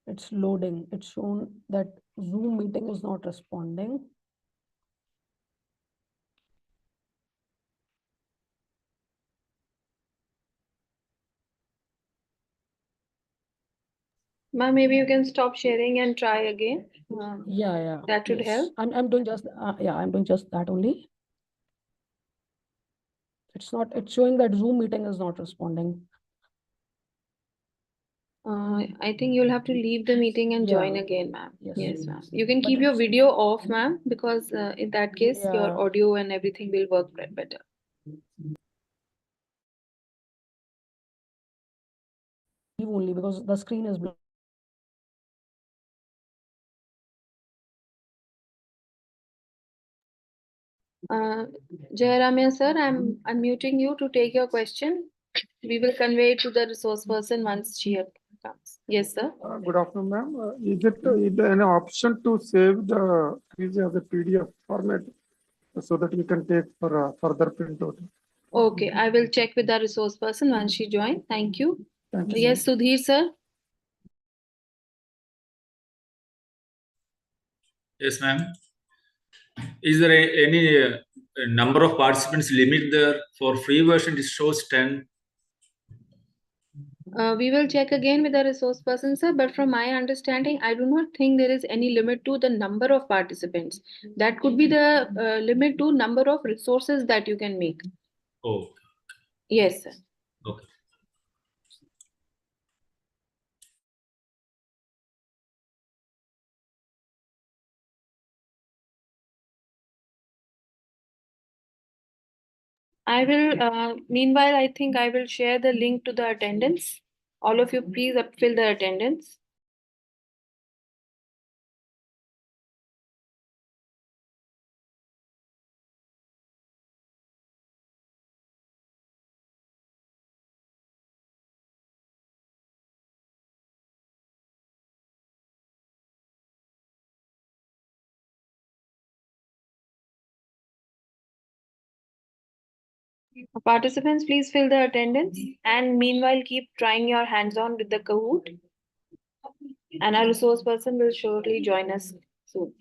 It's loading. It's shown that Zoom meeting is not responding. Ma'am, maybe you can stop sharing and try again. Yeah. That would Yes. help. I'm doing just I'm doing just that only. It's showing that Zoom meeting is not responding. I think you'll have to leave the meeting and join Yeah. again, ma'am. Yes. Yes, ma'am. You can But keep your it's- video off, ma'am, because in that case, your Yeah. audio and everything will work better. Only because the screen is black. Jairamya sir, I'm unmuting you to take your question. We will convey it to the resource person once she comes. Yes, sir. Good afternoon, ma'am. Is there an option to save the quiz as a PDF format so that we can take for further printout. Okay, I will check with the resource person once she joins. Thank you. Thank you. Yes, Sudhir sir. Yes, ma'am. Is there any number of participants limit there? For free version, it shows 10. We will check again with the resource person, sir. But from my understanding, I do not think there is any limit to the number of participants. That could be the limit to number of resources that you can make. Oh, Yes, sir. okay. I will, meanwhile, I think I will share the link to the attendance. All of you, please fill the attendance. Participants, please fill the attendance and meanwhile keep trying your hands on with the Kahoot. And our resource person will surely join us soon.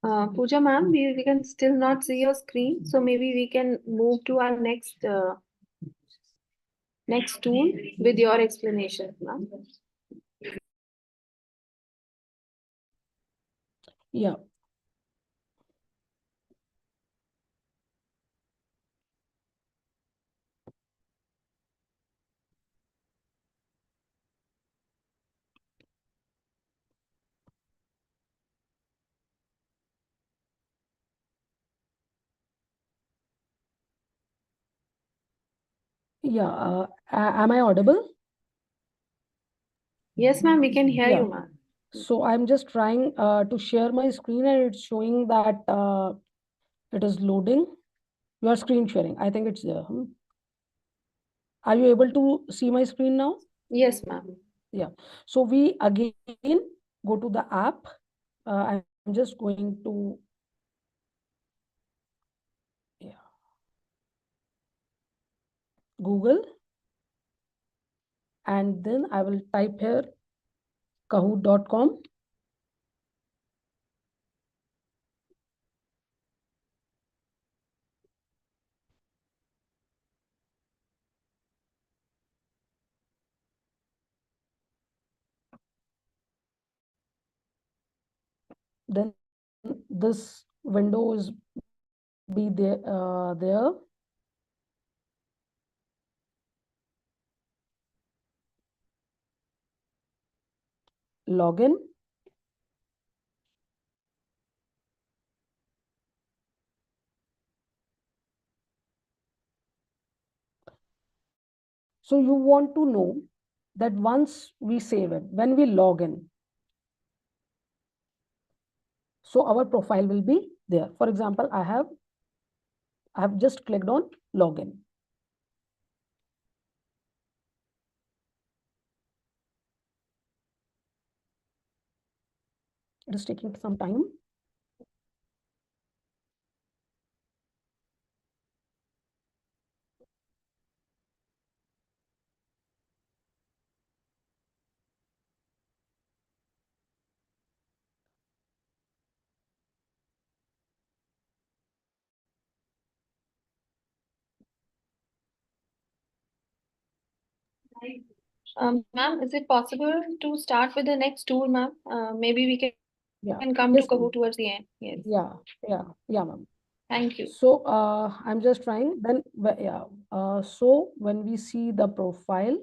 Pooja ma'am, we can still not see your screen, so maybe we can move to our next tool with your explanation, ma'am. Yeah. Yeah. Am I audible? Yes, ma'am, we can hear Yeah. you, ma'am. So I'm just trying to share my screen and it's showing that it is loading. Your screen sharing. I think it's there. Are you able to see my screen now? Yes, ma'am. Yeah. So we again go to the app. I'm just going to, Google. And then I will type here kahoot.com. Then this window is be there. Login. So you want to know that once we save it, when we log in, so our profile will be there. For example, I have just clicked on login. It is taking some time. Ma'am, is it possible to start with the next tool, ma'am? Maybe we can come Yes, to Kahoot towards the end. Yes. Yeah, ma'am. Thank you. So I'm just trying. Then so when we see the profile,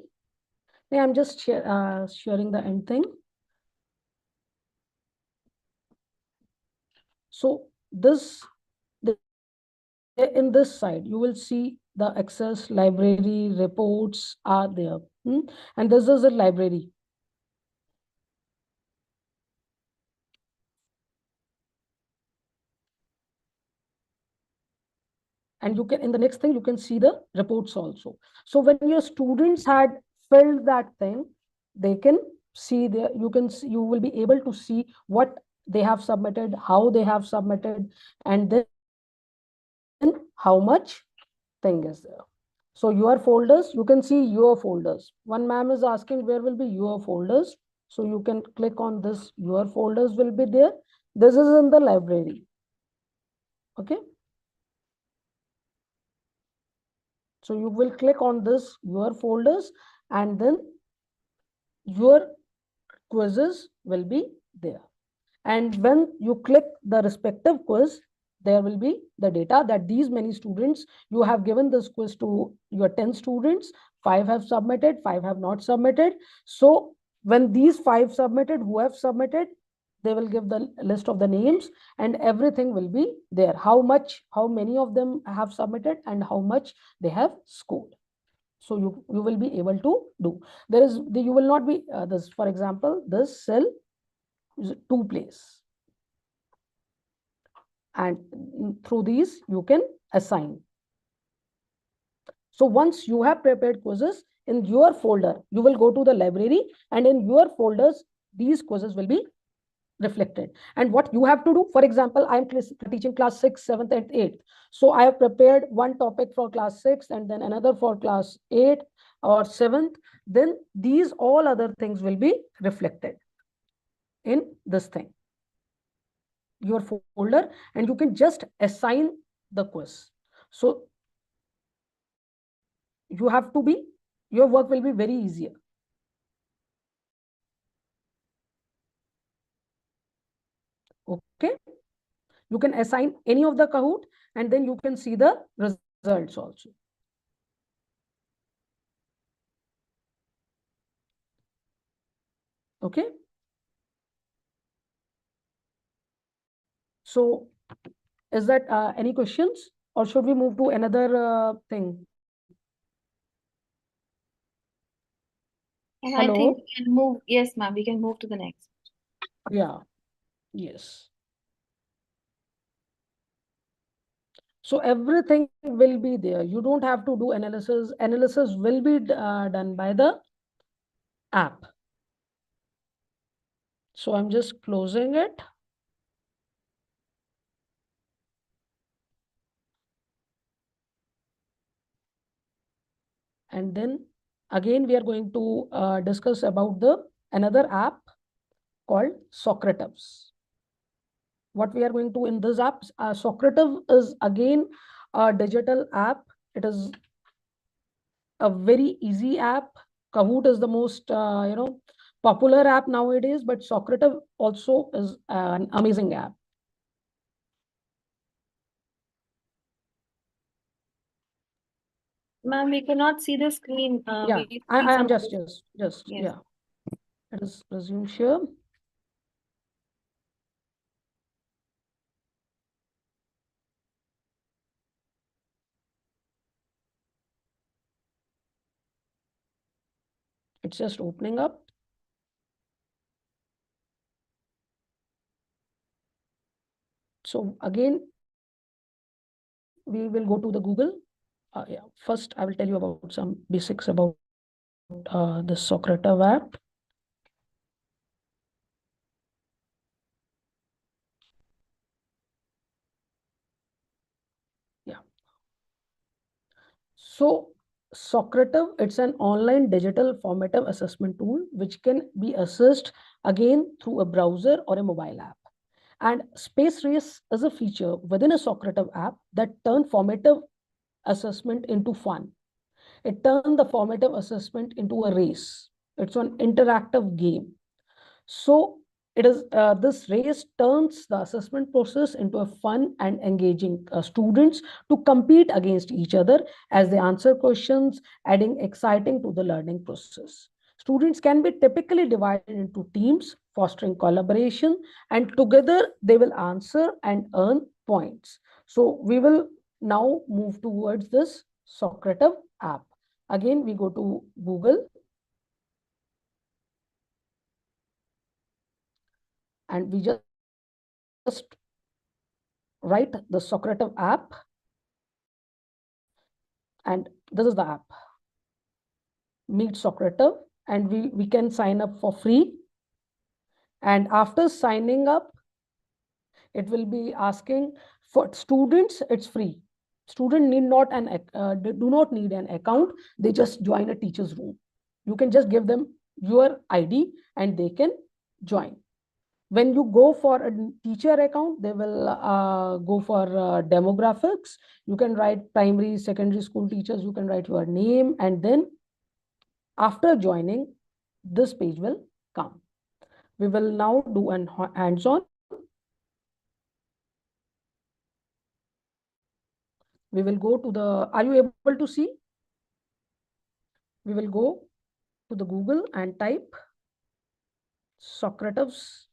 I'm just sharing the end thing. So this in this side, you will see the access library reports are there. And this is a library. And you can, in the next thing, you can see the reports also. So when your students had filled that thing, they can see there, you will be able to see what they have submitted, how they have submitted, and then how much thing is there. So your folders, you can see your folders. One ma'am is asking where will be your folders. So you can click on this, your folders will be there. This is in the library. Okay. So you will click on this, your folders, and then your quizzes will be there. And when you click the respective quiz, there will be the data that these many students, you have given this quiz to your 10 students, 5 have submitted, 5 have not submitted. So when these 5 submitted, who have submitted, they will give the list of the names and everything will be there. How many of them have submitted and how much they have scored. So you will be able to do. You will not be, this, for example, this cell is 2 place. And through these, you can assign. So once you have prepared quizzes in your folder, you will go to the library and in your folders, these quizzes will be reflected. And what you have to do, for example, I'm teaching class 6, 7th and 8th. So I have prepared one topic for class 6 and then another for class 8 or 7th. Then these all other things will be reflected in this thing, your folder, and you can just assign the quiz. So you have to be, your work will be very easier. Okay. You can assign any of the Kahoot and then you can see the results also. Okay. So is that any questions or should we move to another thing? And I think we can move. Yes, ma'am, we can move to the next. Yeah. Yes. So everything will be there. You don't have to do analysis. Analysis will be done by the app. So I'm just closing it. And then again, we are going to discuss about another app called Socrative. What we are going to in this app, Socrative is again a digital app. It is a very easy app. Kahoot is the most popular app nowadays, but Socrative also is an amazing app. Ma'am, we cannot see the screen. Yeah, we I see am some just Yes. yeah. It is resume share. It's just opening up. So again, we will go to the Google. Yeah. First, I will tell you about some basics about the Socrative app. Yeah. So Socrative, it's an online digital formative assessment tool which can be assessed again through a browser or a mobile app. And Space Race is a feature within a Socrative app that turn formative assessment into fun. It turned the formative assessment into a race. It's an interactive game. So it is this race turns the assessment process into a fun and engaging students to compete against each other as they answer questions, adding exciting to the learning process. Students can be typically divided into teams, fostering collaboration, and together they will answer and earn points. So we will now move towards this Socrative app. Again, we go to Google and we just write the Socrative app, and this is the app, Meet Socrative, and we can sign up for free. And after signing up, it will be asking for students, it's free. Student need not do not need an account. They just join a teacher's room. You can just give them your ID and they can join. When you go for a teacher account, they will go for demographics. You can write primary, secondary school teachers. You can write your name, and then after joining, this page will come. We will now do an hands-on. We will go to the, are you able to see? We will go to the Google and type Socratives.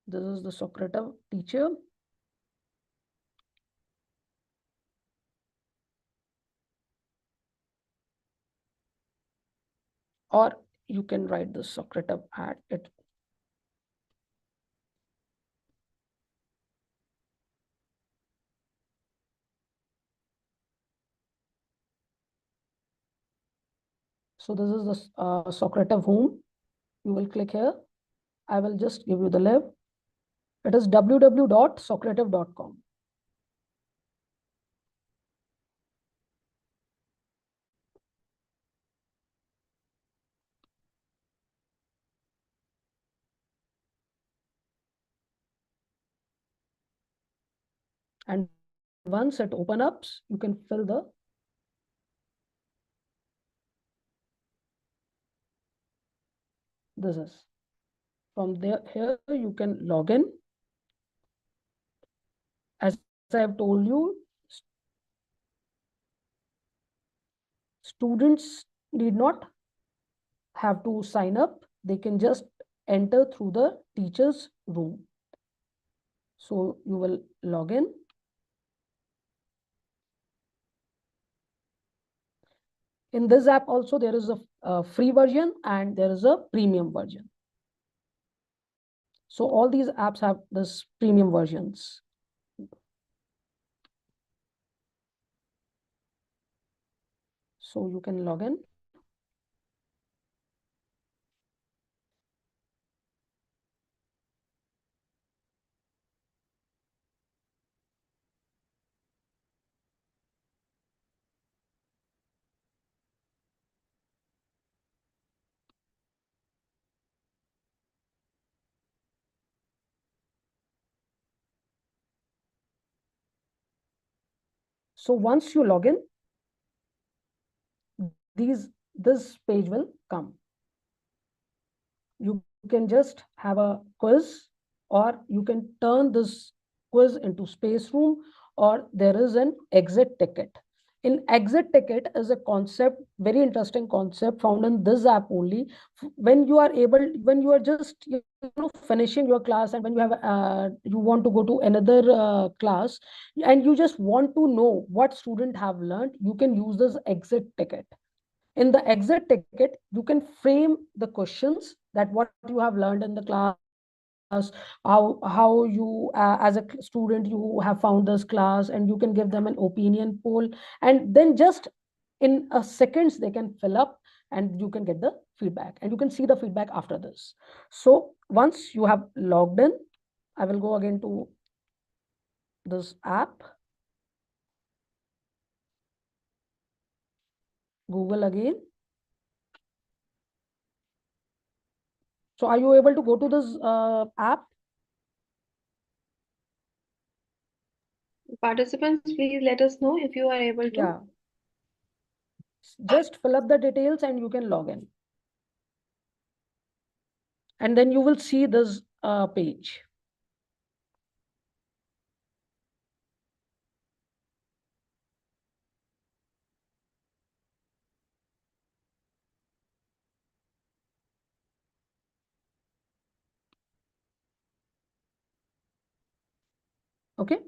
This is the Socrative teacher. Or you can write the Socrative at it. So this is the Socrative home. You will click here. I will just give you the link. It is www.socrative.com. And once it opens up, you can fill the this is from there. Here you can log in. As I have told you, students need not have to sign up. They can just enter through the teacher's room. So you will log in. In this app also, there is a free version and there is a premium version. So all these apps have this premium versions. So you can log in. So once you log in, this page will come. You can just have a quiz, or you can turn this quiz into space room, or there is an exit ticket. In exit ticket is a concept, very interesting concept found in this app only. When you are just finishing your class, and when you have you want to go to another class, and you just want to know what student have learned, you can use this exit ticket. In the exit ticket, you can frame the questions that what you have learned in the class, how you as a student you have found this class, and you can give them an opinion poll, and then just in a seconds they can fill up and you can get the feedback, and you can see the feedback after this. So once you have logged in, I will go again to this app, Google again. So are you able to go to this app? Participants, please let us know if you are able to. Yeah. Just fill up the details and you can log in. And then you will see this page. Okay.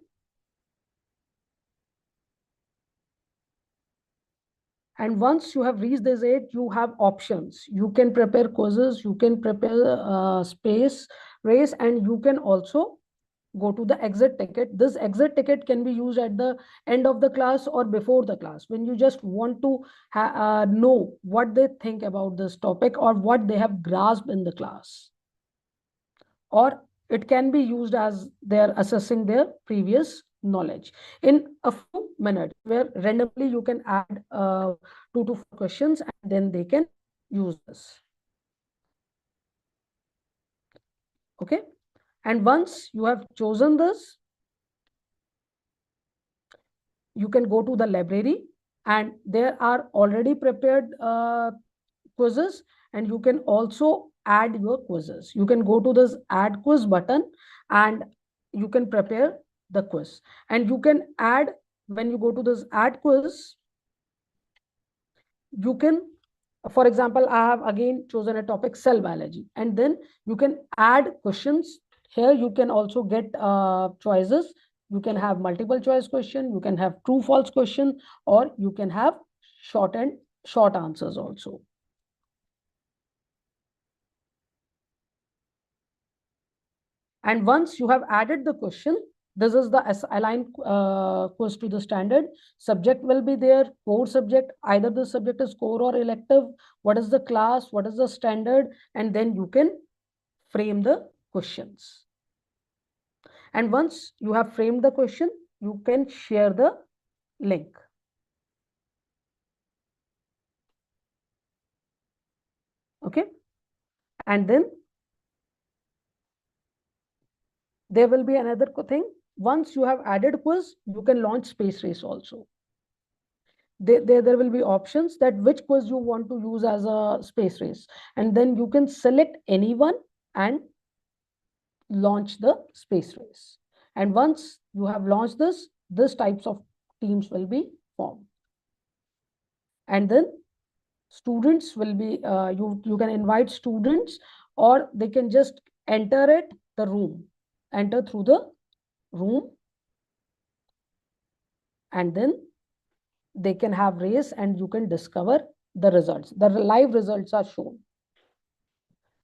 And once you have reached this age, you have options. You can prepare quizzes, you can prepare space race, and you can also go to the exit ticket. This exit ticket can be used at the end of the class or before the class when you just want to know what they think about this topic or what they have grasped in the class. Or it can be used as they're assessing their previous knowledge in a few minutes, where randomly you can add 2 to 4 questions and then they can use this. Okay. And once you have chosen this, you can go to the library and there are already prepared quizzes, and you can also add your quizzes. You can go to this add quiz button and you can prepare the quiz, and you can add, when you go to this add quiz, you can, for example, I have again chosen a topic cell biology, and then you can add questions. Here you can also get choices. You can have multiple choice question, you can have true false question, or you can have short answers also. And once you have added the question, this is the align quiz to the standard. Subject will be there, core subject, either the subject is core or elective, what is the class, what is the standard, and then you can frame the questions. And once you have framed the question, you can share the link. Okay. And then there will be another thing. Once you have added quiz, you can launch space race also. There will be options that which quiz you want to use as a space race, and then you can select anyone and launch the space race. And once you have launched this types of teams will be formed, and then students will be you can invite students, or they can just enter through the room, and then they can have race and you can discover the results. The live results are shown,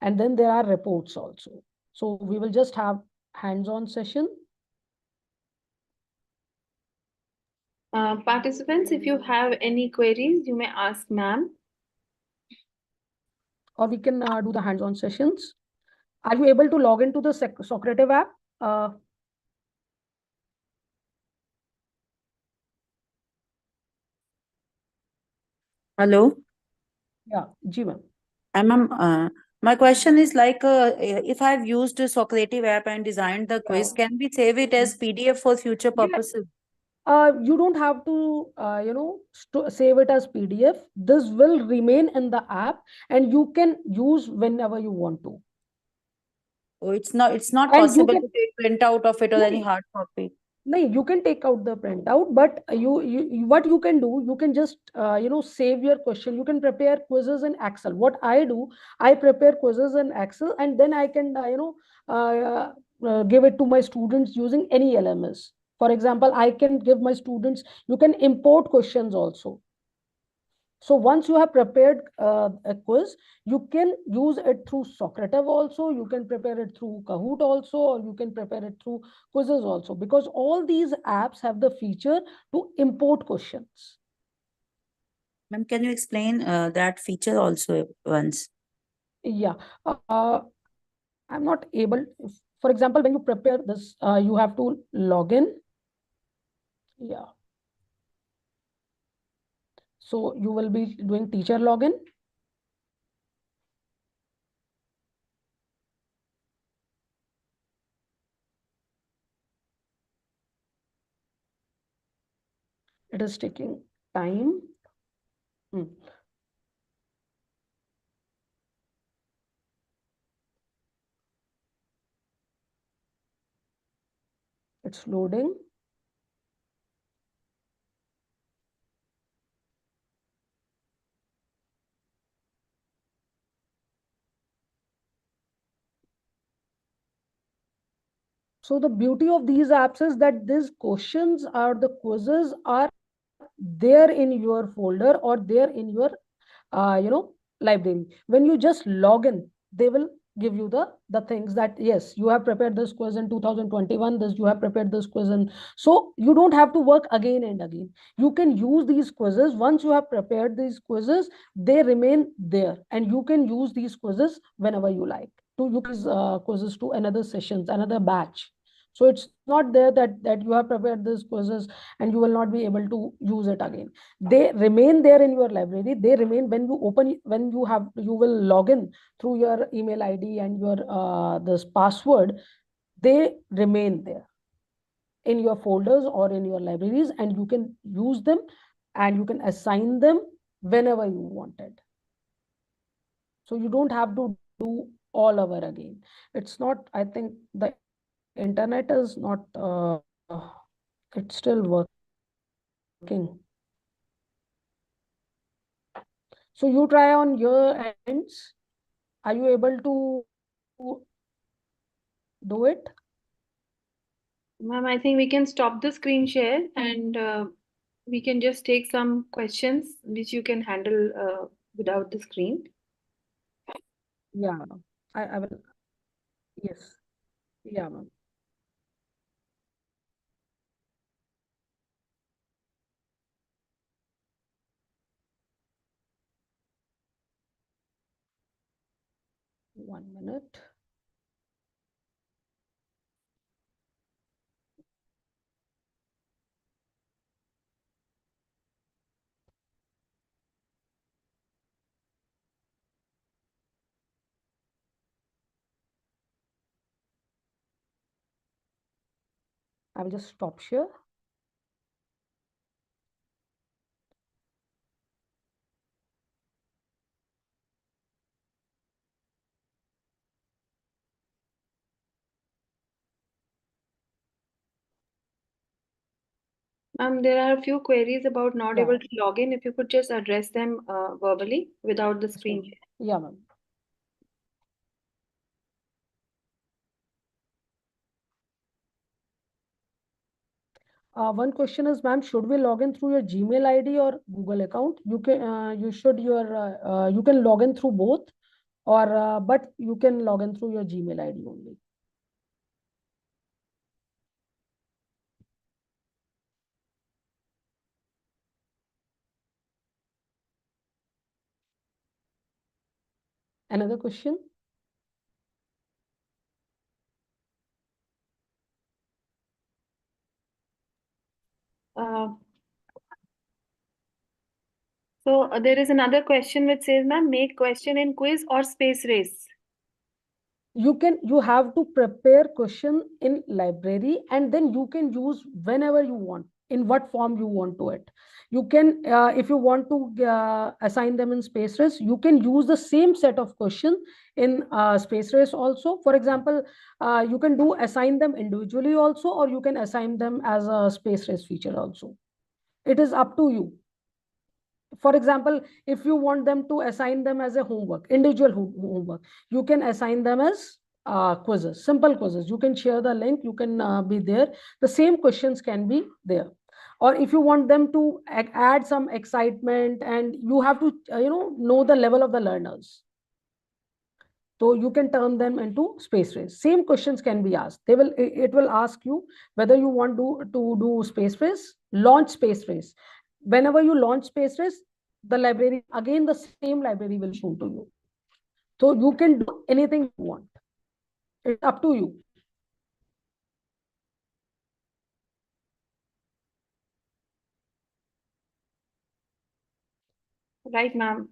and then there are reports also. So we will just have hands-on session. Participants, if you have any queries, you may ask ma'am. Or we can do the hands-on sessions. Are you able to log into the Socrative app? Hello. Yeah, Ji ma'am. My question is like, if I've used a Socrative app and designed the quiz, can we save it as PDF for future purposes? You don't have to, save it as PDF. This will remain in the app and you can use whenever you want to. Oh, it's not And possible to take print out of it or any No. hard copy. No, you can take out the printout, but what you can do, you can just save your question. You can prepare quizzes in Excel. What I do, I prepare quizzes in Excel, and then I can give it to my students using any LMS. For example, I can give my students, you can import questions also. So once you have prepared a quiz, you can use it through Socrative also, you can prepare it through Kahoot also, or you can prepare it through quizzes also, because all these apps have the feature to import questions. Ma'am, can you explain that feature also once? Yeah, I'm not able, for example, when you prepare this, you have to log in. Yeah. So you will be doing teacher login. It is taking time. It's loading. So the beauty of these apps is that these questions or the quizzes are there in your folder or there in your library. When you just log in, they will give you the things that yes, you have prepared this quiz in 2021, this you have prepared this quiz in, so you don't have to work again and again. You can use these quizzes. Once you have prepared these quizzes, they remain there and you can use these quizzes whenever you like to use quizzes to another sessions, another batch. So it's not there that you have prepared these quizzes and you will not be able to use it again. They remain there in your library. They remain when you open, when you will log in through your email ID and your this password. They remain there in your folders or in your libraries, and you can use them and you can assign them whenever you wanted. So you don't have to do all over again. It's not, I think the internet is not, it's still working. So you try on your ends. Are you able to do it? Ma'am, I think we can stop the screen share and we can just take some questions which you can handle without the screen. Yeah, I will. Yes. Yeah, ma'am. One minute. I will just stop share. There are a few queries about not Yeah. able to log in. If you could just address them verbally without the screen share. Yeah, ma'am. One question is, ma'am, should we log in through your Gmail ID or Google account? You can, you can log in through both, or but you can log in through your Gmail ID only. Another question? So there is another question which says, ma'am, make question in quiz or space race. You have to prepare question in library and then you can use whenever you want, in what form you want to it. You can, if you want to assign them in space race, you can use the same set of question in space race also. For example, you can assign them individually also, or you can assign them as a space race feature also. It is up to you. For example, if you want them to assign them as a homework, individual homework, you can assign them as quizzes, simple quizzes. You can share the link, you can be there. The same questions can be there. Or if you want them to add some excitement, and you have to know the level of the learners, so you can turn them into space race. Same questions can be asked. It will ask you whether you want to do space race, launch space race. Whenever you launch space race, the library, again, the same library will show to you. So you can do anything you want. It's up to you. Right, ma'am.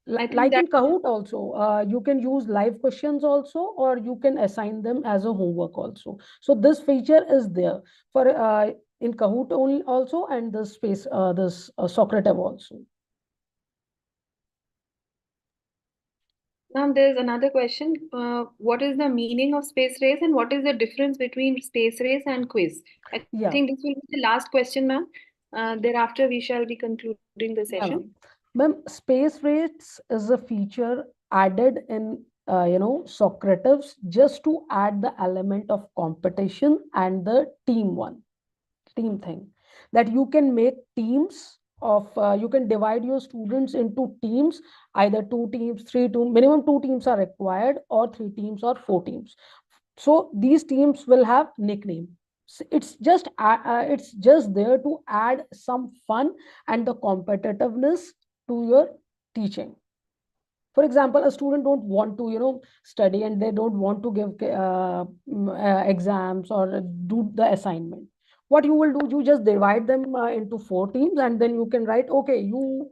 Like in Kahoot also, you can use live questions also, or you can assign them as a homework also. So this feature is there for in Kahoot only also, and this space, this Socrative also. Ma'am, there's another question. What is the meaning of space race and what is the difference between space race and quiz? I think this will be the last question, ma'am. Thereafter, we shall be concluding the session. Ma'am, space race is a feature added in Socrates, just to add the element of competition and the team thing, that you can make teams of, you can divide your students into teams, either 2 teams, 3 teams, minimum 2 teams are required, or 3 teams or 4 teams. So these teams will have nickname. It's just there to add some fun and the competitiveness to your teaching. For example, a student don't want to study, and they don't want to give exams or do the assignment. What you will do, you just divide them into 4 teams, and then you can write, okay, you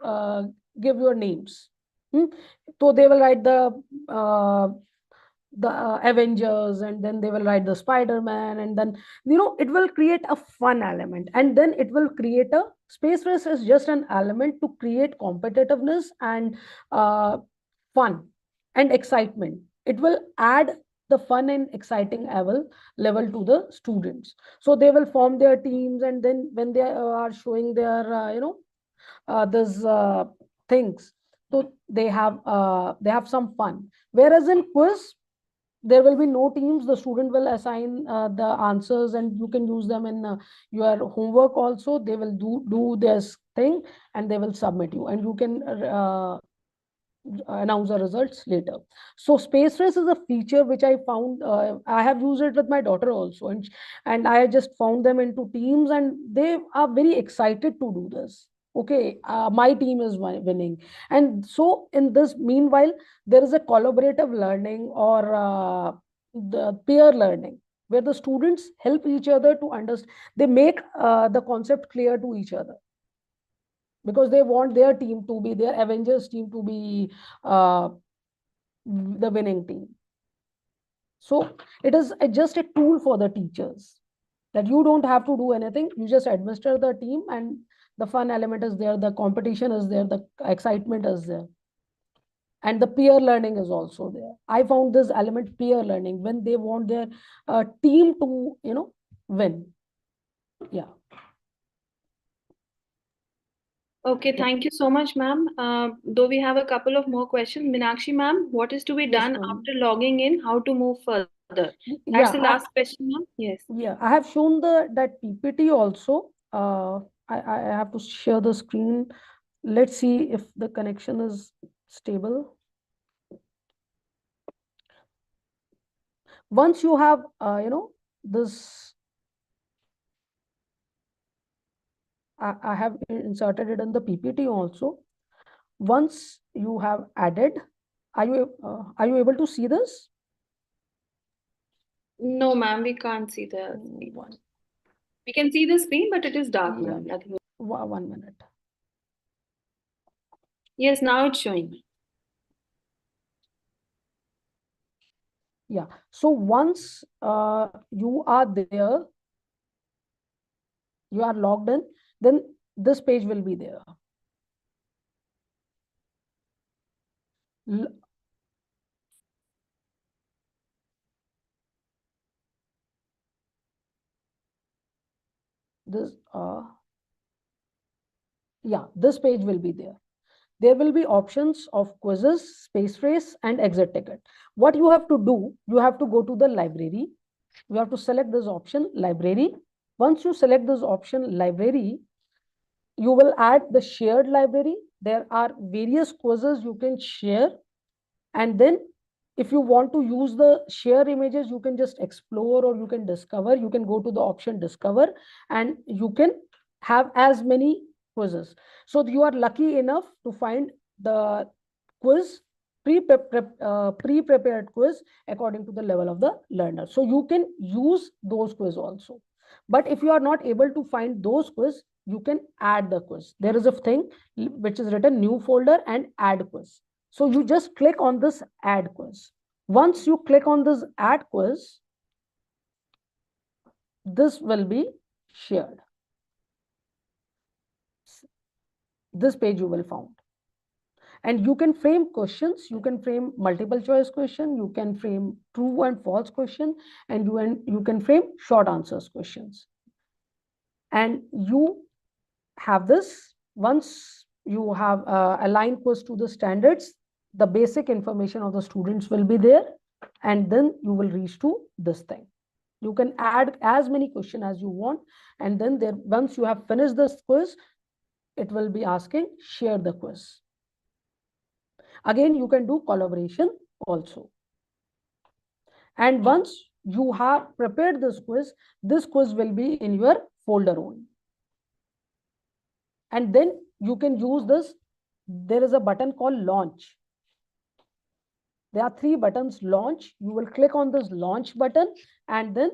give your names. So they will write the Avengers, and then they will write the Spider-Man, and then it will create a fun element, and then it will create a space race is just an element to create competitiveness and fun and excitement. It will add the fun and exciting level to the students. So they will form their teams, and then when they are showing their these things, so they have some fun. Whereas in quiz, there will be no teams. The student will assign the answers, and you can use them in your homework also. They will do this thing, and they will submit you, and you can announce the results later. So space race is a feature which I found, I have used it with my daughter also, and I just found them into teams, and they are very excited to do this. Okay, my team is winning. And so in this meanwhile, there is a collaborative learning, or the peer learning, where the students help each other to understand. They make the concept clear to each other, because they want their team to be, their Avengers team to be the winning team. So it is just a tool for the teachers, that you don't have to do anything. You just administer the team, and the fun element is there, the competition is there, the excitement is there, and the peer learning is also there. I found this element, peer learning, when they want their team to win. Yeah. Okay, thank you so much, ma'am. Though we have a couple of more questions. Meenakshi ma'am, what is to be done after logging in? How to move further? That's the last question, ma'am. Yes. Yeah, I have shown that PPT also. I have to share the screen. Let's see if the connection is stable. Once you have, this, I have inserted it in the PPT also. Once you have added, are you able to see this? No, ma'am, we can't see the screen. We can see the screen, but it is dark, ma'am. Nothing. 1 minute. Yes, now it's showing. Yeah. So once you are there, you are logged in, then this page will be there. This this page will be there. There will be options of quizzes, space race, and exit ticket. What you have to do, you have to go to the library. You have to select this option, library. Once you select this option, library, you will add the shared library. There are various quizzes you can share. And then if you want to use the share images, you can just explore, or you can discover. You can go to the option discover, and you can have as many quizzes. So you are lucky enough to find the quiz, pre-prepared quiz according to the level of the learner. So you can use those quiz also. But if you are not able to find those quiz, you can add the quiz. There is a thing which is written new folder and add quiz. So you just click on this add quiz. Once you click on this add quiz, this will be shared. This page you will find. And you can frame questions. You can frame multiple choice question. You can frame true and false question. And you can frame short answers questions. And you have this. Once you have aligned quiz to the standards, the basic information of the students will be there, and then you will reach to this thing. You can add as many questions as you want, and then there, once you have finished this quiz, it will be asking share the quiz. Again, you can do collaboration also. And once you have prepared this quiz will be in your folder only. And then you can use this. There is a button called launch. There are 3 buttons. Launch. You will click on this launch button, and then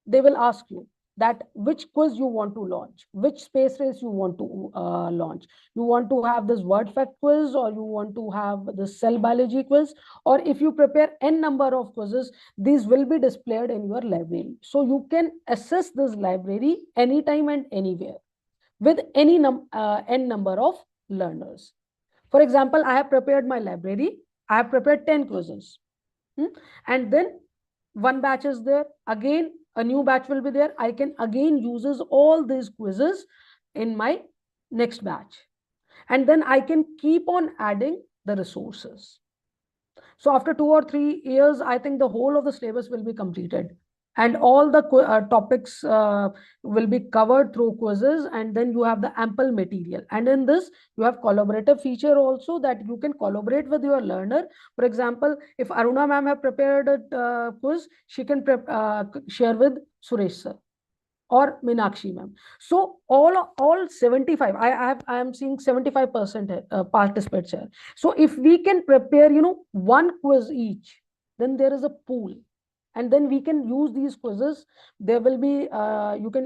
they will ask you that which quiz you want to launch, which space race you want to launch. You want to have this word fact quiz, or you want to have the cell biology quiz, or if you prepare n number of quizzes, these will be displayed in your library. So you can access this library anytime and anywhere with any n number of learners. For example, I have prepared my library. I have prepared 10 quizzes. And then one batch is there. Again, a new batch will be there. I can again use all these quizzes in my next batch. And then I can keep on adding the resources. So after 2 or 3 years, I think the whole of the syllabus will be completed. And all the topics will be covered through quizzes, and then you have the ample material. And in this, you have collaborative feature also, that you can collaborate with your learner. For example, if Aruna ma'am have prepared a quiz, she can share with Suresh sir or Meenakshi ma'am. So all 75, I am seeing 75% participants here. So if we can prepare, one quiz each, then there is a pool. And then we can use these quizzes. There will be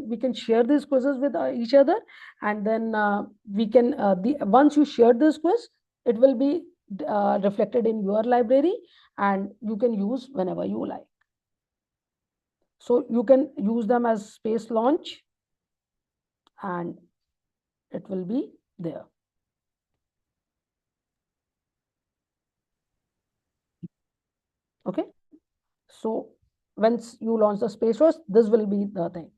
we can share these quizzes with each other, and then we can once you share this quiz, it will be reflected in your library, and you can use whenever you like. So you can use them as space launch, and it will be there. Okay. So once you launch the space force, this will be the thing.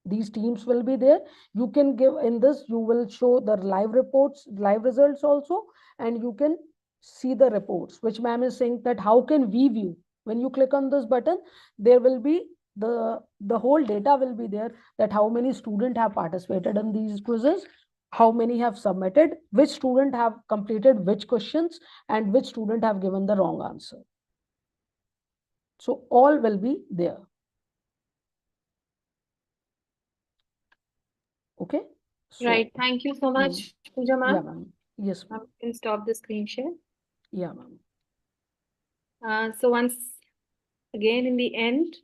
These teams will be there. You can give in this, you will show the live reports, live results also, and you can see the reports, which ma'am is saying that how can we view? When you click on this button, there will be the whole data will be there, that how many students have participated in these quizzes, how many have submitted, which student have completed which questions, and which student have given the wrong answer. So all will be there. Okay. So, Right. Thank you so much, Pooja yeah, ma'am. ma'am. Yes, ma'am. You can stop the screen share. Yeah, ma'am. So once again, in the end,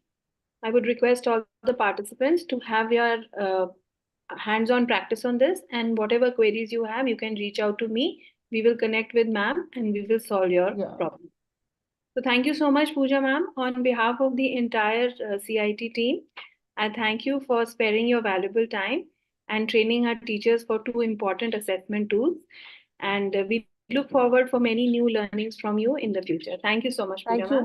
I would request all the participants to have your hands-on practice on this, and whatever queries you have, you can reach out to me. We will connect with ma'am, and we will solve your problem. So thank you so much, Pooja ma'am. On behalf of the entire CIT team, I thank you for sparing your valuable time and training our teachers for 2 important assessment tools. And we look forward for many new learnings from you in the future. Thank you so much, Pooja ma'am.